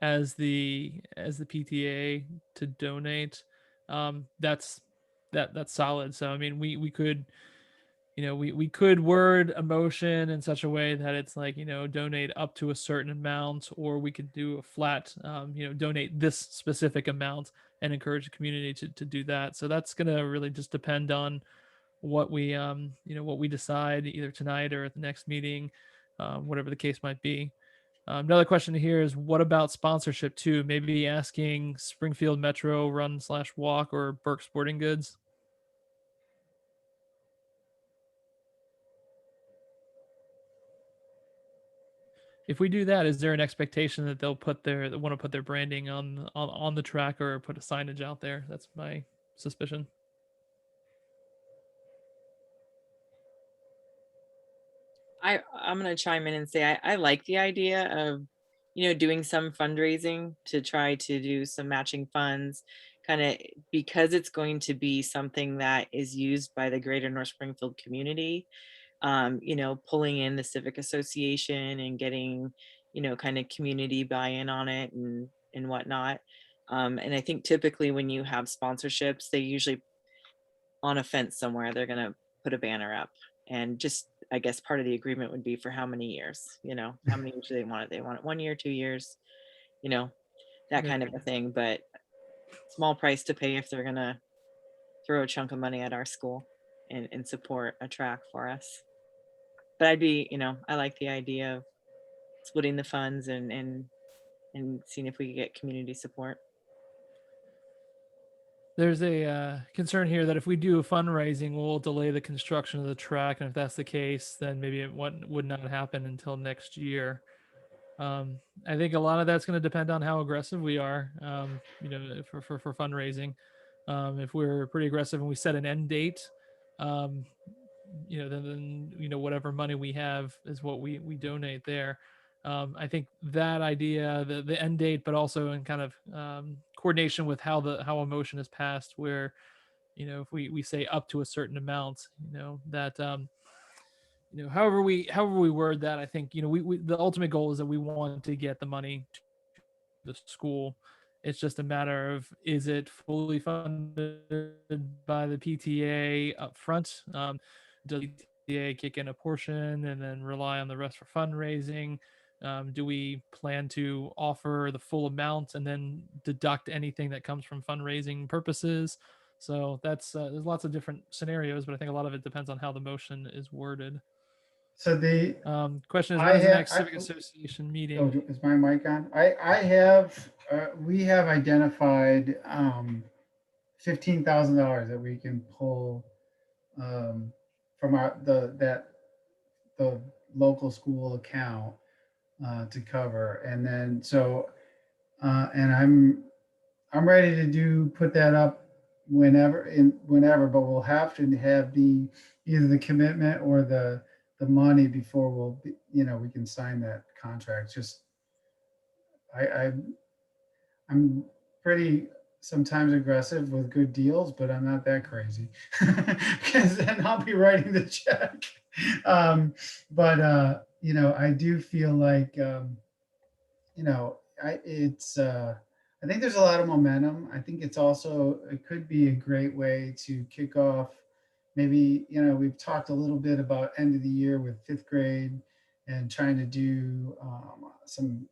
as the PTA to donate, that's solid. So I mean, we could we could word a motion in such a way that it's like donate up to a certain amount, or we could do a flat donate this specific amount and encourage the community to do that. So that's going to really just depend on what we what we decide either tonight or at the next meeting, whatever the case might be. Another question here is, what about sponsorship too? Maybe asking Springfield Metro Run/Walk or Burke Sporting Goods. If we do that, is there an expectation that they'll want to put their branding on the track or put a signage out there? That's my suspicion. I'm going to chime in and say I like the idea of, doing some fundraising to try to do some matching funds, kind of because it's going to be something that is used by the greater North Springfield community. Pulling in the Civic Association and getting, kind of community buy-in on it and whatnot. And I think typically when you have sponsorships, they usually on a fence somewhere, they're going to put a banner up, and just, I guess part of the agreement would be for how many years, how many years do they want it? They want it 1 year, 2 years, that kind of a thing, but small price to pay if they're going to throw a chunk of money at our school and support a track for us. But I like the idea of splitting the funds and seeing if we could get community support. There's a concern here that if we do a fundraising, we'll delay the construction of the track, and if that's the case, then maybe it would not happen until next year. I think a lot of that's going to depend on how aggressive we are, for fundraising. If we're pretty aggressive and we set an end date, then whatever money we have is what we donate there. I think that idea, the end date, but also in kind of coordination with how a motion is passed, where if we say up to a certain amount, that however we word that, I think we the ultimate goal is that we want to get the money to the school. It's just a matter of, is it fully funded by the PTA up front? Does the PTA kick in a portion and then rely on the rest for fundraising? Do we plan to offer the full amount and then deduct anything that comes from fundraising purposes? So that's there's lots of different scenarios, but I think a lot of it depends on how the motion is worded. So the, Question is, I when is the have, next Civic Association oh, meeting? is my mic on? I have, we have identified $15,000 that we can pull from the local school account to cover. And then, so, and I'm ready to put that up whenever, but we'll have to have either the commitment or the money before we can sign that contract. Just, I'm pretty sometimes aggressive with good deals, but I'm not that crazy, because then I'll be writing the check. But I do feel like I think there's a lot of momentum. I think it could be a great way to kick off. Maybe, we've talked a little bit about end of the year with fifth grade and trying to do some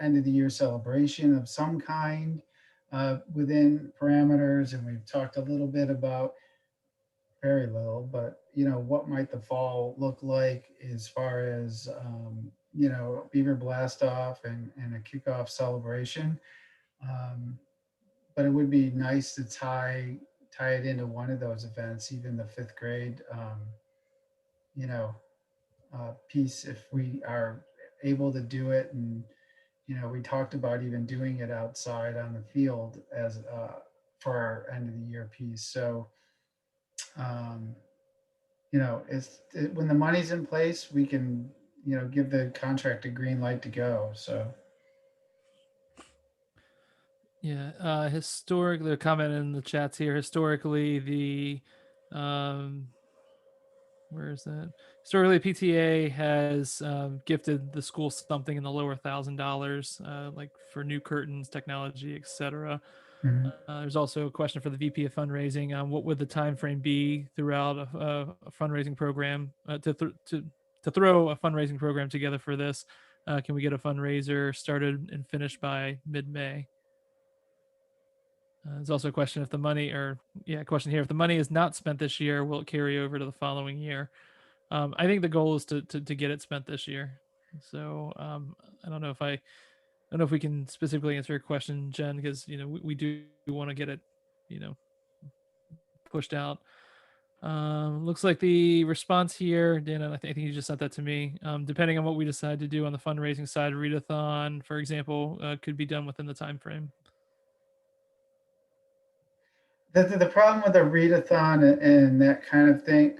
end of the year celebration of some kind within parameters. And we've talked a little bit about, very little, but what might the fall look like as far as Beaver Blast Off and a kickoff celebration. But it would be nice to tie it into one of those events, even the fifth grade piece, if we are able to do it. And we talked about even doing it outside on the field as for our end of the year piece. So when the money's in place, we can give the contract a green light to go. So Yeah, historically, the comment in the chats here. Historically, where is that? Historically, PTA has gifted the school something in the lower $1,000, like for new curtains, technology, etc. mhm. There's also a question for the VP of fundraising. What would the time frame be throughout a fundraising program to throw a fundraising program together for this? Can we get a fundraiser started and finished by mid-May? There's also a question if the money, question here, if the money is not spent this year, will it carry over to the following year? I think the goal is to get it spent this year. So I don't know if we can specifically answer your question, Jen, because we do want to get it, pushed out. Looks like the response here, Dana, I think you just sent that to me. Depending on what we decide to do on the fundraising side, readathon, for example, could be done within the time frame. The problem with a readathon and that kind of thing,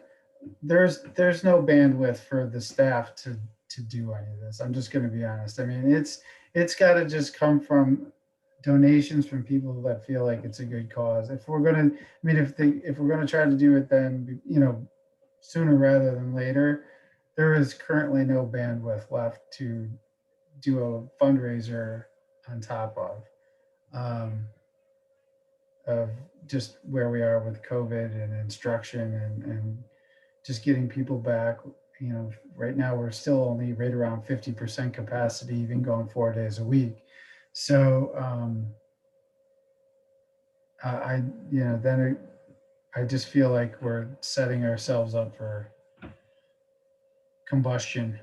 there's no bandwidth for the staff to do any of this. I'm just going to be honest. I mean, it's got to just come from donations from people that feel like it's a good cause. If we're going to, I mean, if we're going to try to do it, then sooner rather than later. There is currently no bandwidth left to do a fundraiser on top of just where we are with COVID and instruction and just getting people back. Right now we're still only right around 50% capacity, even going 4 days a week. So I just feel like we're setting ourselves up for combustion.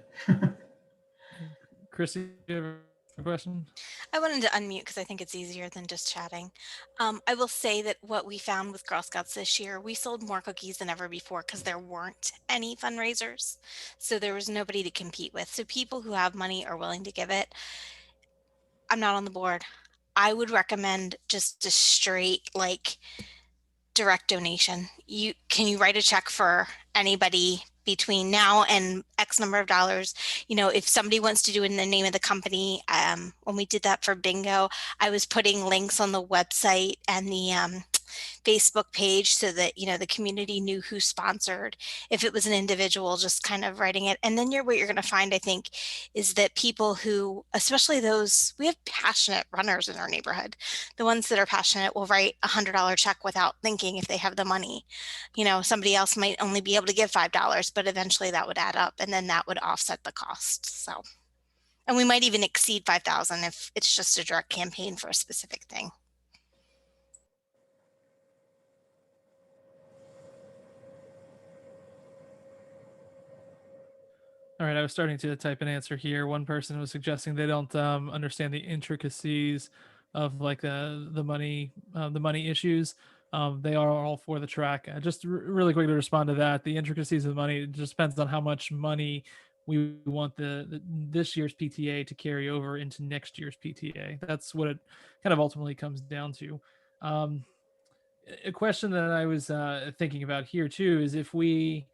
Chrissy, you have a question? I wanted to unmute because I think it's easier than just chatting. I will say that what we found with Girl Scouts this year, we sold more cookies than ever before because there weren't any fundraisers. So there was nobody to compete with. So people who have money are willing to give it. I'm not on the board. I would recommend just a straight direct donation. Can you write a check for anybody between now and X number of dollars? If somebody wants to do it in the name of the company, when we did that for bingo, I was putting links on the website and the Facebook page so that, you know, the community knew who sponsored. If it was an individual, just kind of writing it. And then what you're going to find, I think, is that people who, especially those, we have passionate runners in our neighborhood. The ones that are passionate will write $100 check without thinking if they have the money. You know, somebody else might only be able to give $5, but eventually that would add up and then that would offset the cost. So, and we might even exceed 5,000 if it's just a direct campaign for a specific thing. All right, I was starting to type an answer here. One person was suggesting they don't understand the intricacies of like the money issues. They are all for the track. Really quick to respond to that. The intricacies of the money, it just depends on how much money we want this year's PTA to carry over into next year's PTA. That's what it kind of ultimately comes down to. A question that I was thinking about here too is if we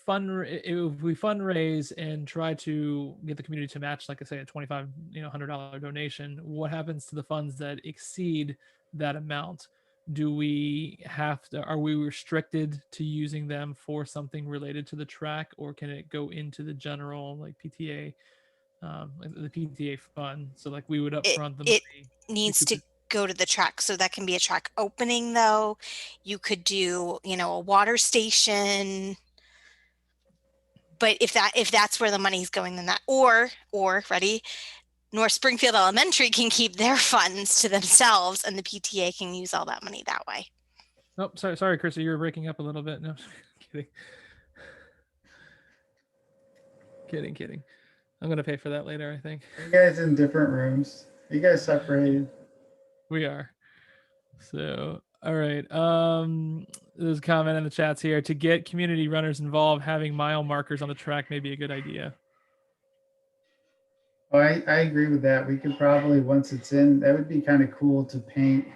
fundraise and try to get the community to match, like I say, a $2,500 donation, what happens to the funds that exceed that amount? Are we restricted to using them for something related to the track, or can it go into the general like PTA, like the PTA fund? So like we would upfront the It money. needs to go to the track. So that can be a track opening though. You could do, you know, a water station. But if that's where the money's going, then that, or ready, North Springfield Elementary can keep their funds to themselves and the PTA can use all that money that way. Oh, sorry, Chrissy, you were breaking up a little bit. No, kidding. I'm gonna pay for that later, I think. Are you guys in different rooms? Are you guys separated? We are. So, all right. There's a comment in the chats here. To get community runners involved, having mile markers on the track may be a good idea. Oh, I agree with that. We could probably, once it's in, that would be kind of cool to paint.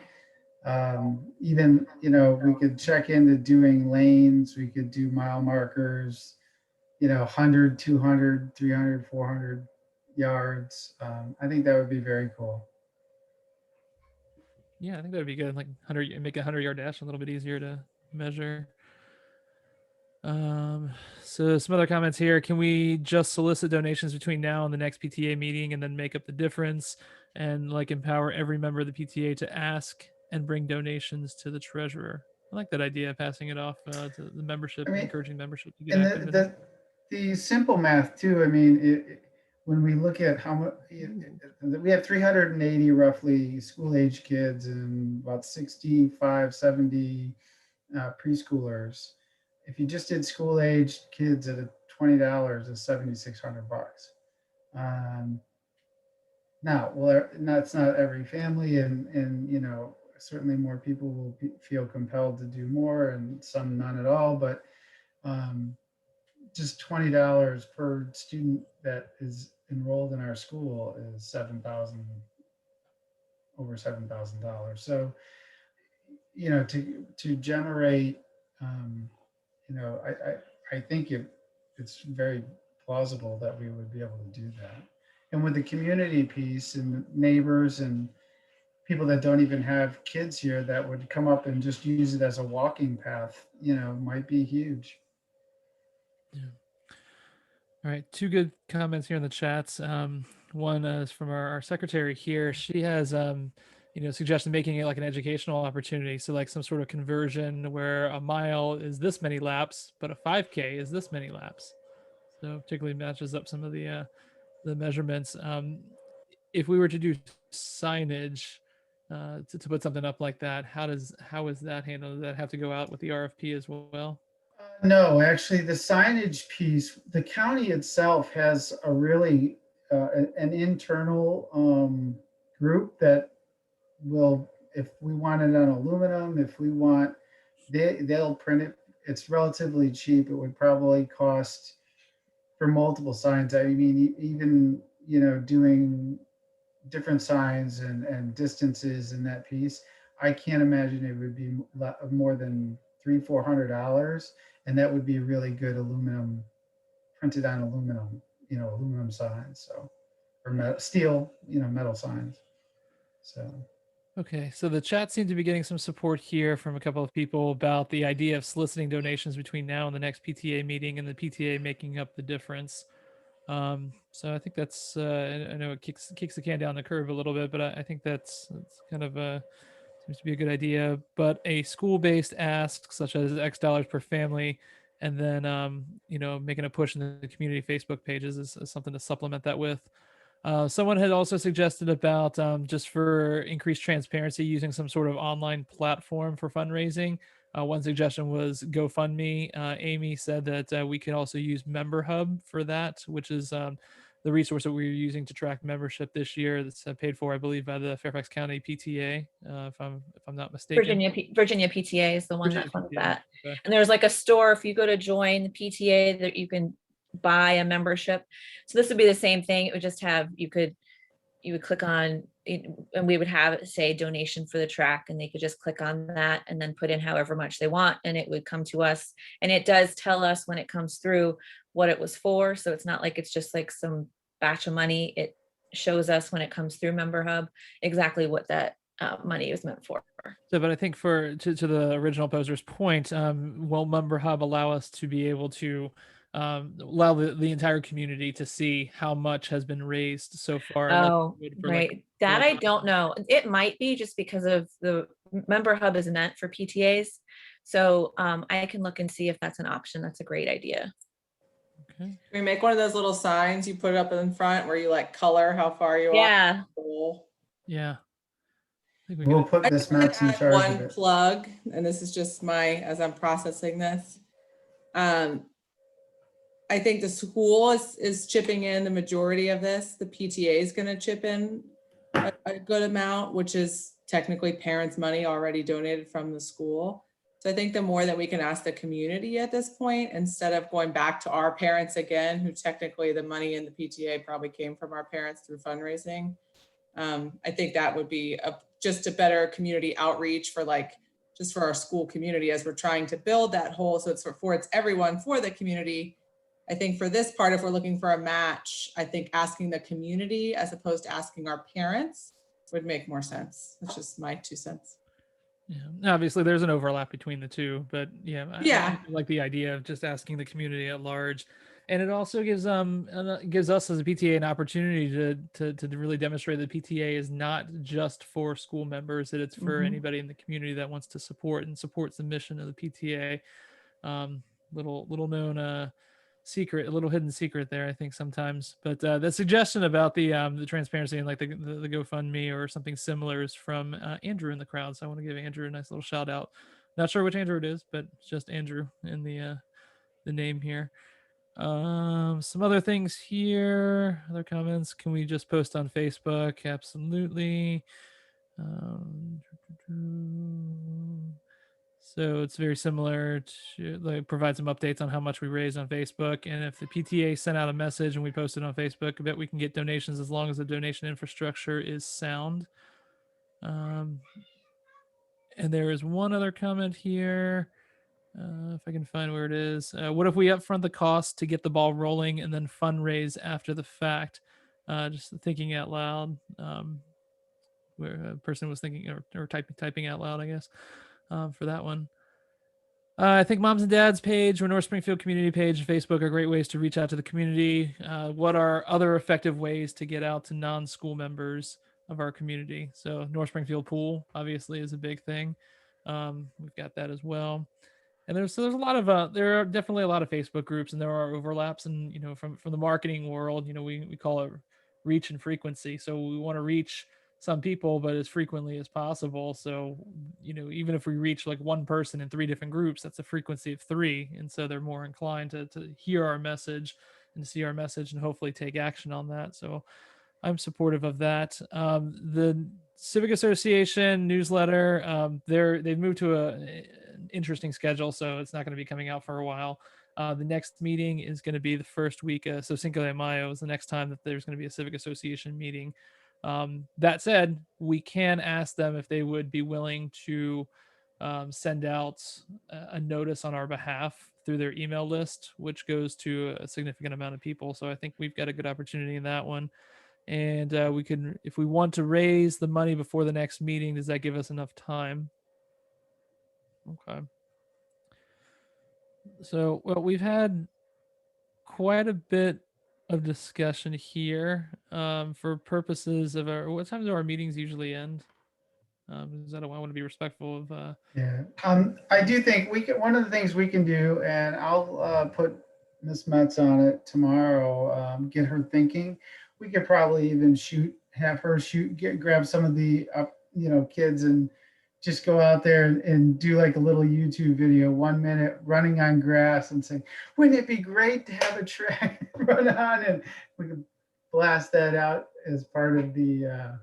Even, you know, we could check into doing lanes. We could do mile markers, you know, 100, 200, 300, 400 yards. I think that would be very cool. Yeah, I think that would be good. Like 100, make a 100-yard dash a little bit easier to measure. So some other comments here. Can we just solicit donations between now and the next PTA meeting and then make up the difference and like empower every member of the PTA to ask and bring donations to the treasurer? I like that idea of passing it off to the membership, I mean, encouraging membership to get and active in it. the simple math too. I mean, when we look at how much, we have 380 roughly school age kids and about 65, 70 preschoolers. If you just did school age kids at $20 is $7,600. Now, well, that's not every family, and you know, certainly more people will feel compelled to do more, and some none at all. But just $20 per student that is enrolled in our school is over $7,000. So, you know, to generate, you know, I think it's very plausible that we would be able to do that. And with the community piece and neighbors and people that don't even have kids here that would come up and just use it as a walking path, you know, might be huge. Yeah. All right, two good comments here in the chats. One is from our secretary here. She has, suggested making it like an educational opportunity. So like some sort of conversion where a mile is this many laps, but a 5K is this many laps. So particularly matches up some of the measurements. If we were to do signage to put something up like that, how is that handled? Does that have to go out with the RFP as well? No, actually, the signage piece, the county itself has a really an internal group that will, if we want it on aluminum, if we want, they'll print it. It's relatively cheap. It would probably cost for multiple signs. I mean, even, you know, doing different signs and distances in that piece, I can't imagine it would be more than $300-400, and that would be really good aluminum, printed on aluminum, you know, aluminum signs. So, or metal, steel, you know, metal signs. So, Okay, so the chat seemed to be getting some support here from a couple of people about the idea of soliciting donations between now and the next PTA meeting and the PTA making up the difference. So I think that's I know it kicks the can down the curve a little bit, but I think that's kind of seems to be a good idea. But a school-based ask, such as X dollars per family, and then making a push in the community Facebook pages is something to supplement that with. Someone had also suggested about just for increased transparency using some sort of online platform for fundraising. One suggestion was GoFundMe. Amy said that we could also use Member Hub for that, which is the resource that we were using to track membership this year. That's paid for, I believe, by the Fairfax County PTA, if I'm not mistaken. Virginia PTA is the one Virginia that funds PTA. that. Okay. And there's like a store, if you go to join the PTA, that you can buy a membership. So this would be the same thing. It would just have, you would click on it, and we would have, say, donation for the track, and they could just click on that and then put in however much they want, and it would come to us. And it does tell us when it comes through what it was for. So it's not like it's just like some batch of money. It shows us when it comes through Member Hub exactly what that money is meant for. So, but I think to the original poser's point, will Member Hub allow us to be able to allow the entire community to see how much has been raised so far? Oh, for right. That I don't know. It might be just because of the Member Hub is meant for PTAs. So I can look and see if that's an option. That's a great idea. Okay. We make one of those little signs you put up in front where you like color how far you Yeah. are. Yeah. I think We'll gotta- put I Miss just wanna Max in add charge of one it. plug, and this is just as I'm processing this. I think the school is chipping in the majority of this. The PTA is going to chip in a good amount, which is technically parents' money already donated from the school. So I think the more that we can ask the community at this point, instead of going back to our parents again, who technically the money in the PTA probably came from our parents through fundraising. I think that would be just a better community outreach for just for our school community as we're trying to build that whole, so it's it's everyone, for the community. I think for this part, if we're looking for a match, I think asking the community as opposed to asking our parents would make more sense. That's just my 2 cents. Yeah, obviously there's an overlap between the two, but yeah, Yeah. I like the idea of just asking the community at large, and it also gives us as a PTA an opportunity to really demonstrate that PTA is not just for school members; that it's for anybody in the community that wants to support and supports the mission of the PTA. Little known secret, a little hidden secret there, I think sometimes. But the suggestion about the transparency and like the GoFundMe or something similar is from Andrew in the crowd. So I want to give Andrew a nice little shout out. Not sure which Andrew it is, but it's just Andrew in the name here. Some other things here, other comments. Can we just post on Facebook? Absolutely. So it's very similar to like provide some updates on how much we raised on Facebook. And if the PTA sent out a message and we posted on Facebook, I bet we can get donations as long as the donation infrastructure is sound. And there is one other comment here. If I can find where it is. What if we upfront the cost to get the ball rolling and then fundraise after the fact? Just thinking out loud. Where a person was thinking or typing out loud, I guess, for that one. I think Moms and Dads page or North Springfield community page and Facebook are great ways to reach out to the community. What are other effective ways to get out to non-school members of our community? So North Springfield Pool obviously is a big thing. We've got that as well. And there's a lot of there are definitely a lot of Facebook groups, and there are overlaps. And from the marketing world, we call it reach and frequency. So we want to reach some people, but as frequently as possible. So even if we reach like one person in 3 different groups, that's a frequency of 3, and so they're more inclined to hear our message and see our message and hopefully take action on that. So I'm supportive of that. The Civic Association newsletter, they've moved to an interesting schedule, so it's not going to be coming out for a while. The next meeting is going to be the first week, so Cinco de Mayo is the next time that there's going to be a Civic Association meeting. That said, we can ask them if they would be willing to send out a notice on our behalf through their email list, which goes to a significant amount of people. So I think we've got a good opportunity in that one. And we can, if we want to raise the money before the next meeting, does that give us enough time? Okay. So, well, we've had quite a bit of discussion here for purposes of our, what time do our meetings usually end? Because I want to be respectful of. Yeah, I do think we can, one of the things we can do, and I'll put Miss Metz on it tomorrow, get her thinking. We could probably even have her grab some of the, kids and just go out there and do like a little YouTube video, 1 minute running on grass and say, wouldn't it be great to have a track run on? And we could blast that out as part of the,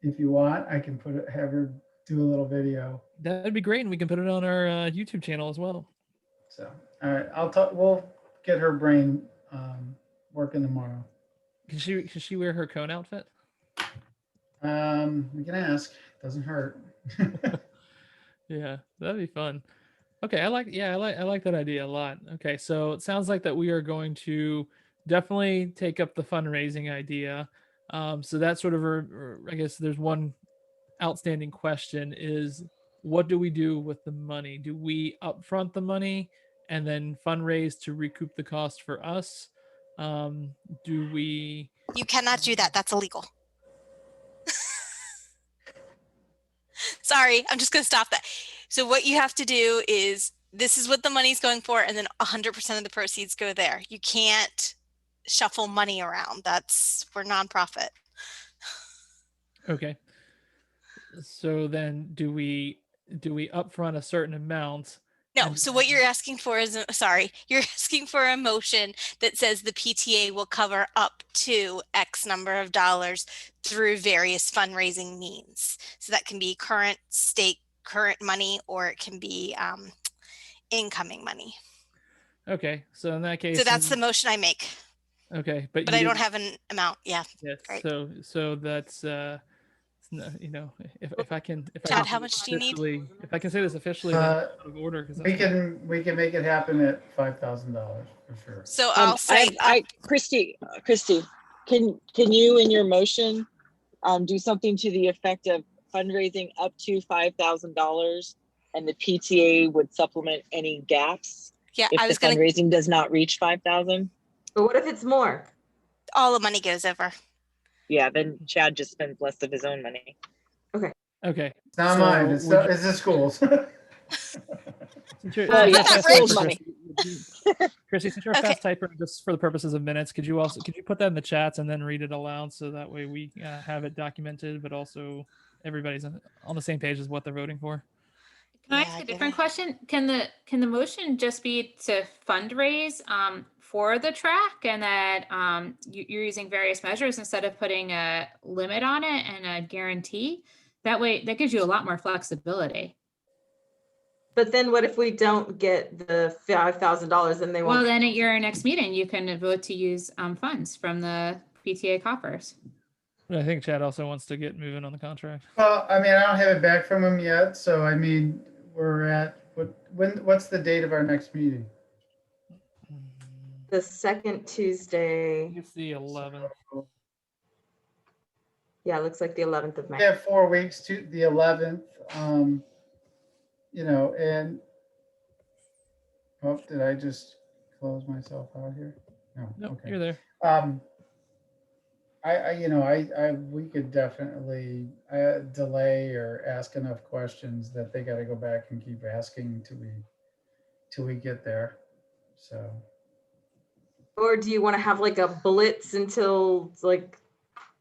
if you want, I can have her do a little video. That'd be great, and we can put it on our YouTube channel as well. So, all right, we'll get her brain working tomorrow. Can she wear her cone outfit? We can ask. Doesn't hurt. Yeah, that'd be fun. Okay, I like that idea a lot. Okay, so it sounds like that we are going to definitely take up the fundraising idea. So that's sort of I guess there's one outstanding question is, what do we do with the money? Do we upfront the money and then fundraise to recoup the cost for us? Do we? You cannot do that. That's illegal. Sorry, I'm just going to stop that. So what you have to do is, this is what the money's going for, and then 100% of the proceeds go there. You can't shuffle money around. We're nonprofit. Okay. So then do we upfront a certain amount? No, so what you're asking for is, you're asking for a motion that says the PTA will cover up to X number of dollars through various fundraising means. So that can be current money, or it can be incoming money. Okay, so in that case, so that's the motion I make. Okay, but I don't have an amount. Yeah. Yes. Right. So that's if I can, Chad, how much do you need? If I can say this officially, out of order, we can make it happen at $5,000 for sure. So I'll say, Christy, can you in your motion do something to the effect of fundraising up to $5,000, and the PTA would supplement any gaps? Yeah, if the fundraising does not reach 5,000. But what if it's more? All the money goes over. Yeah, then Chad just spends less of his own money. Okay. It's not mine. It's the schools. Chrissy, since you're a fast typer, just for the purposes of minutes, could you put that in the chats and then read it aloud, so that way we have it documented, but also everybody's on the same page as what they're voting for? Can I ask a different question? Can the motion just be to fundraise for the track, and that you're using various measures instead of putting a limit on it and a guarantee? That way, that gives you a lot more flexibility. But then what if we don't get the $5,000 and they won't? Well, then at your next meeting, you can vote to use funds from the PTA coffers. I think Chad also wants to get moving on the contract. Well, I mean, I don't have it back from him yet, so I mean, we're at what's the date of our next meeting? The second Tuesday. It's the 11th. Yeah, it looks like the 11th of May. We have 4 weeks to the 11th. And did I just close myself out here? No, okay. You're there. We could definitely delay or ask enough questions that they got to go back and keep asking till we get there. So. Or do you want to have like a blitz until like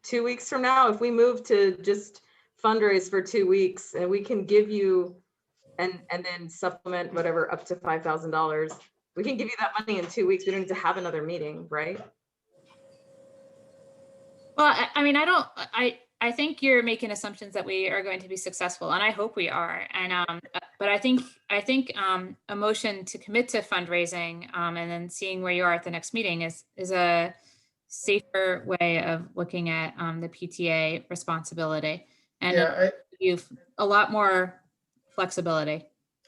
2 weeks from now? If we move to just fundraise for 2 weeks, and we can give you and then supplement whatever up to $5,000, we can give you that money in 2 weeks. We don't need to have another meeting, right? Well, I mean, I think you're making assumptions that we are going to be successful, and I hope we are. And but I think a motion to commit to fundraising and then seeing where you are at the next meeting is a safer way of looking at the PTA responsibility, and you've a lot more flexibility.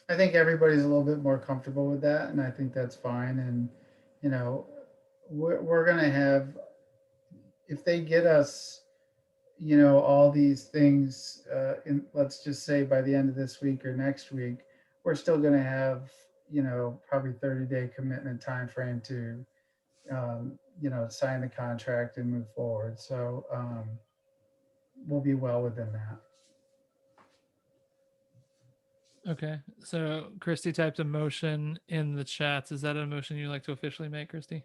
I think everybody's a little bit more comfortable with that, and I think that's fine. And we're going to have if they get us, all these things, let's just say by the end of this week or next week, we're still going to have, probably 30-day commitment time frame to, sign the contract and move forward. So we'll be well within that. Okay, so Christy typed a motion in the chats. Is that a motion you'd like to officially make, Christy?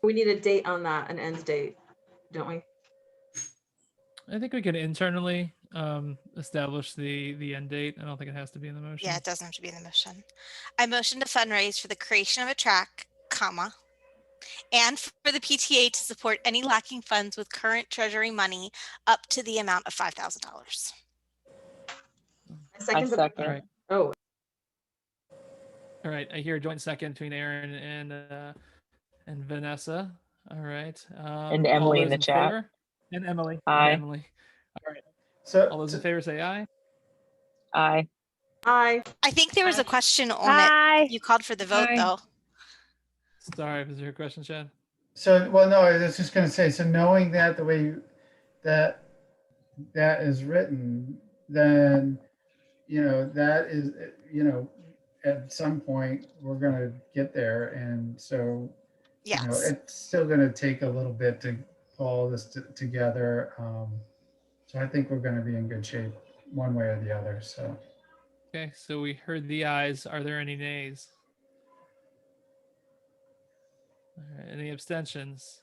We need a date on that, an end date, don't we? I think we could internally establish the end date. I don't think it has to be in the motion. Yeah, it doesn't have to be in the motion. I motion to fundraise for the creation of a track, comma, and for the PTA to support any lacking funds with current treasury money up to the amount of $5,000. I second. I second. All right. Oh, All right. I hear a joint second between Aaron and Vanessa. All right. And all Emily in those the chat. favor? And Emily. Aye. And Emily. All right. So All those in favor say aye. Aye. aye. I think there was a question on Aye. it. You called for the vote Aye. though. Sorry, was there a question, Chad? So, well, no, I was just going to say, so knowing that the way that is written, then, that is, at some point we're going to get there. And so, Yes. it's still going to take a little bit to pull all this together. So I think we're going to be in good shape one way or the other. So, Okay, so we heard the ayes. Are there any nays? All right, any abstentions?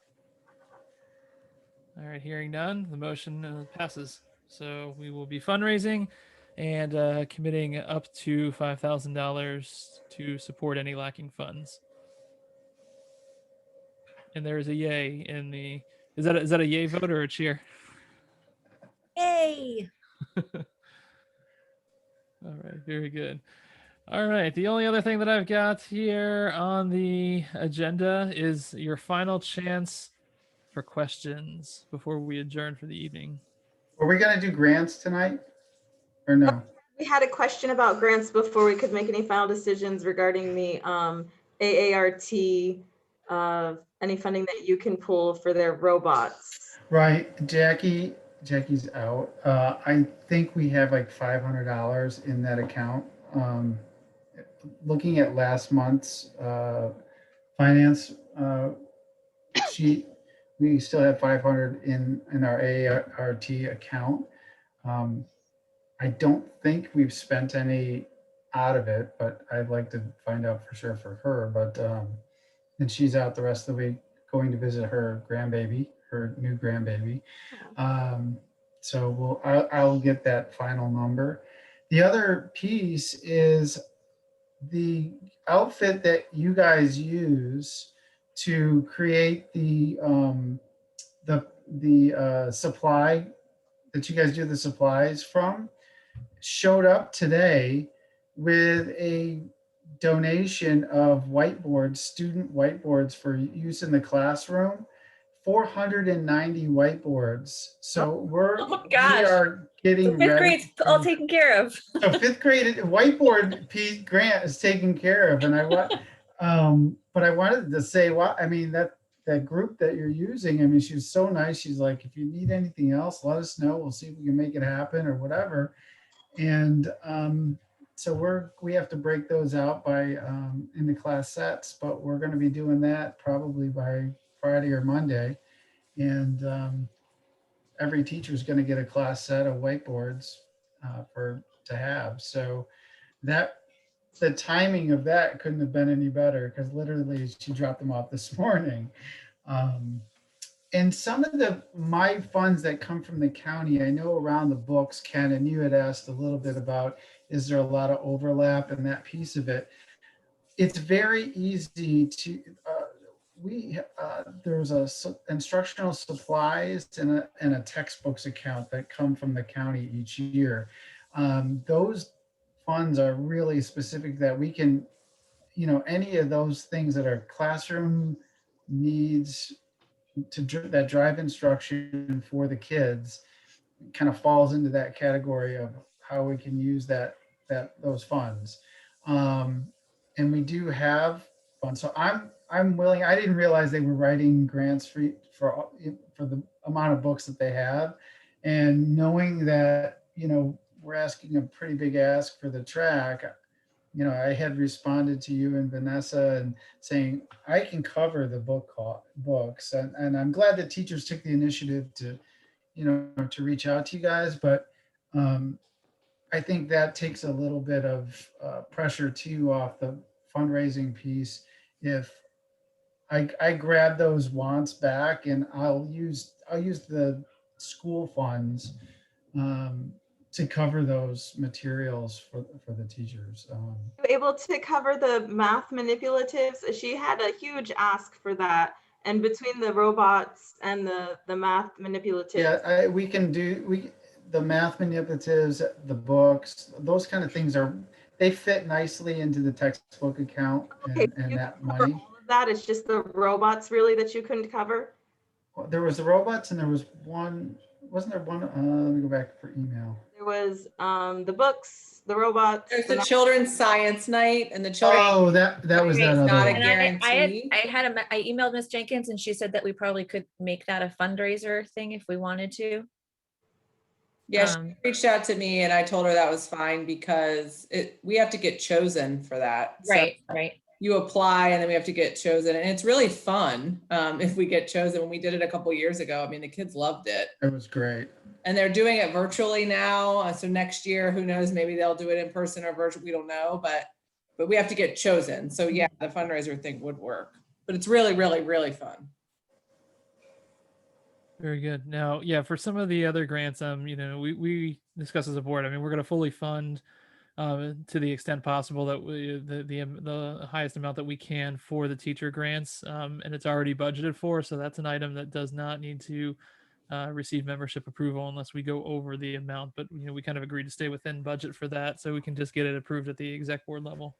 All right, hearing none, the motion passes. So we will be fundraising and committing up to $5,000 to support any lacking funds. And there is a yay in the. Is that a yay vote or a cheer? Yay. All right, very good. All right, the only other thing that I've got here on the agenda is your final chance for questions before we adjourn for the evening. are we going to do grants tonight or no? We had a question about grants before we could make any final decisions regarding the AART, any funding that you can pull for their robots. Right. Jackie's out. I think we have like $500 in that account. Looking at last month's finance sheet, we still have 500 in our AART account. I don't think we've spent any out of it, but I'd like to find out for sure for her. But and she's out the rest of the week going to visit her grandbaby, her new grandbaby. So I'll get that final number. The other piece is the outfit that you guys use to create the supply that you guys do the supplies from showed up today with a donation of whiteboards, student whiteboards for use in the classroom. 490 whiteboards. So Oh my we gosh. are getting Fifth ready. grade's all taken care of. So fifth grade whiteboard grant is taken care of, and but I wanted to say, I mean, that group that you're using, I mean, she was so nice. She's like, if you need anything else, let us know. We'll see if we can make it happen or whatever. And so we have to break those out by into class sets, but we're going to be doing that probably by Friday or Monday. And every teacher is going to get a class set of whiteboards to have. So the timing of that couldn't have been any better, because literally she dropped them off this morning. And some of my funds that come from the county, I know around the books, Ken, and you had asked a little bit about, is there a lot of overlap in that piece of it? It's very easy to, there's instructional supplies and a textbooks account that come from the county each year. Those funds are really specific that we can, any of those things that are classroom needs that drive instruction for the kids kind of falls into that category of how we can use those funds. And we do have funds. So I'm willing. I didn't realize they were writing grants for the amount of books that they have. And knowing that, we're asking a pretty big ask for the track, I had responded to you and Vanessa and saying, I can cover the books. And I'm glad that teachers took the initiative to reach out to you guys. But I think that takes a little bit of pressure too off the fundraising piece. If I grab those wants back, and I'll use the school funds to cover those materials for the teachers. Able to cover the math manipulatives. She had a huge ask for that, and between the robots and the math manipulatives. Yeah, we can do the math manipulatives, the books, those kind of things they fit nicely into the textbook account and that money. All of that, it's just the robots really that you couldn't cover. Well, there was the robots, and there was one. Wasn't there one? Let me go back for email. There was the books, the robots. There's the children's science night and the children. Oh, that was that other not a one. guarantee. I emailed Miss Jenkins and she said that we probably could make that a fundraiser thing if we wanted to. Yeah, she reached out to me and I told her that was fine because we have to get chosen for that. Right, So right. you apply and then we have to get chosen, and it's really fun if we get chosen. When we did it a couple years ago, I mean, the kids loved it. It was great. And they're doing it virtually now. So next year, who knows, maybe they'll do it in person or virtual. We don't know, but we have to get chosen. So yeah, the fundraiser thing would work, but it's really, really, really fun. Very good. Now, yeah, for some of the other grants, we discussed as a board. I mean, we're going to fully fund to the extent possible that the highest amount that we can for the teacher grants, and it's already budgeted for. So that's an item that does not need to receive membership approval unless we go over the amount. But we kind of agreed to stay within budget for that, so we can just get it approved at the exec board level.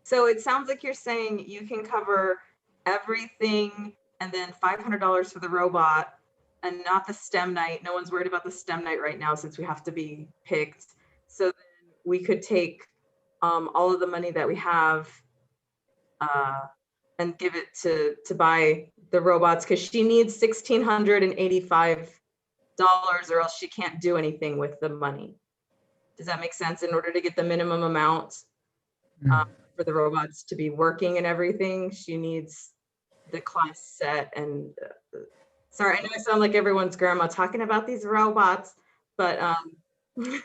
So it sounds like you're saying you can cover everything, and then $500 for the robot, and not the STEM night. No one's worried about the STEM night right now since we have to be picked. So then we could take all of the money that we have and give it to buy the robots, because she needs $1,685 or else she can't do anything with the money. Does that make sense? In order to get the minimum amount for the robots to be working and everything, she needs the class set. And sorry, I know I sound like everyone's grandma talking about these robots, but it's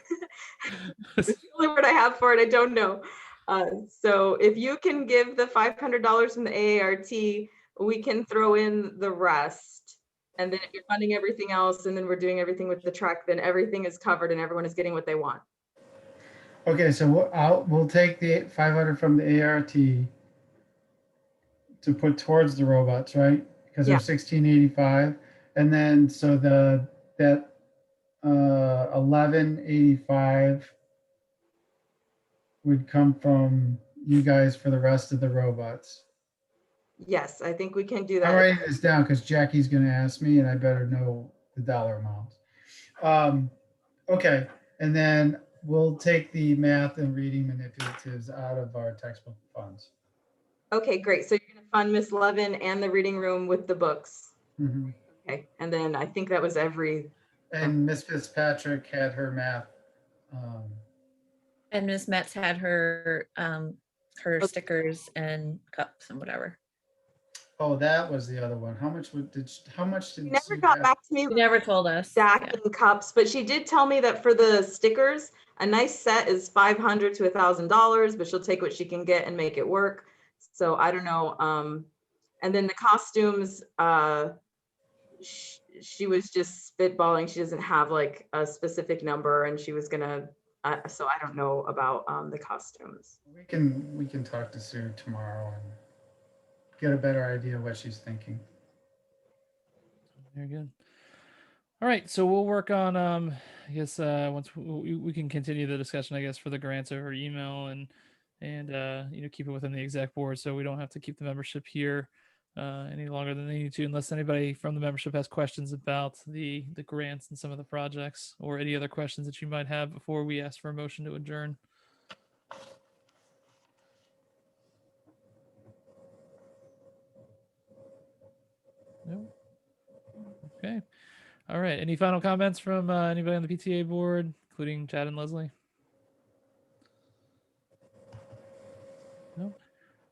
the only word I have for it. I don't know. So if you can give the $500 from the AART, we can throw in the rest. And then if you're funding everything else, and then we're doing everything with the track, then everything is covered and everyone is getting what they want. Okay, so we'll take the 500 from the ART to put towards the robots, right? Because they're 1685, and then so that 1185 would come from you guys for the rest of the robots. Yes, I think we can do that. I'm writing this down because Jackie's going to ask me, and I better know the dollar amounts. Okay, and then we'll take the math and reading manipulatives out of our textbook funds. Okay, great. So you're going to fund Miss Levin and the reading room with the books. Mm-hmm. Okay, and then I think that was every. And Miss Fitzpatrick had her math. And Miss Metz had her stickers and cups and whatever. Oh, that was the other one. How much did She never got back to me. She never told us. Stacking cups, but she did tell me that for the stickers, a nice set is $500 to $1,000, but she'll take what she can get and make it work. So I don't know. And then the costumes, she was just spitballing. She doesn't have like a specific number, and she was gonna. So I don't know about the costumes. We can talk to Sue tomorrow and get a better idea of what she's thinking. Very good. All right, so we'll work on I guess once we can continue the discussion, I guess, for the grants over email and keep it within the exec board, so we don't have to keep the membership here any longer than they need to, unless anybody from the membership has questions about the grants and some of the projects, or any other questions that you might have before we ask for a motion to adjourn. No. Okay. All right. Any final comments from anybody on the PTA board, including Chad and Leslie? No.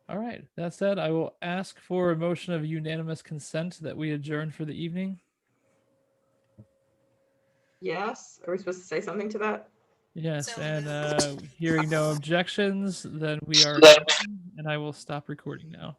All right. That said, I will ask for a motion of unanimous consent that we adjourn for the evening. Yes, are we supposed to say something to that? Yes, So and moved. hearing no objections, then we are adjourned, and I will stop recording now.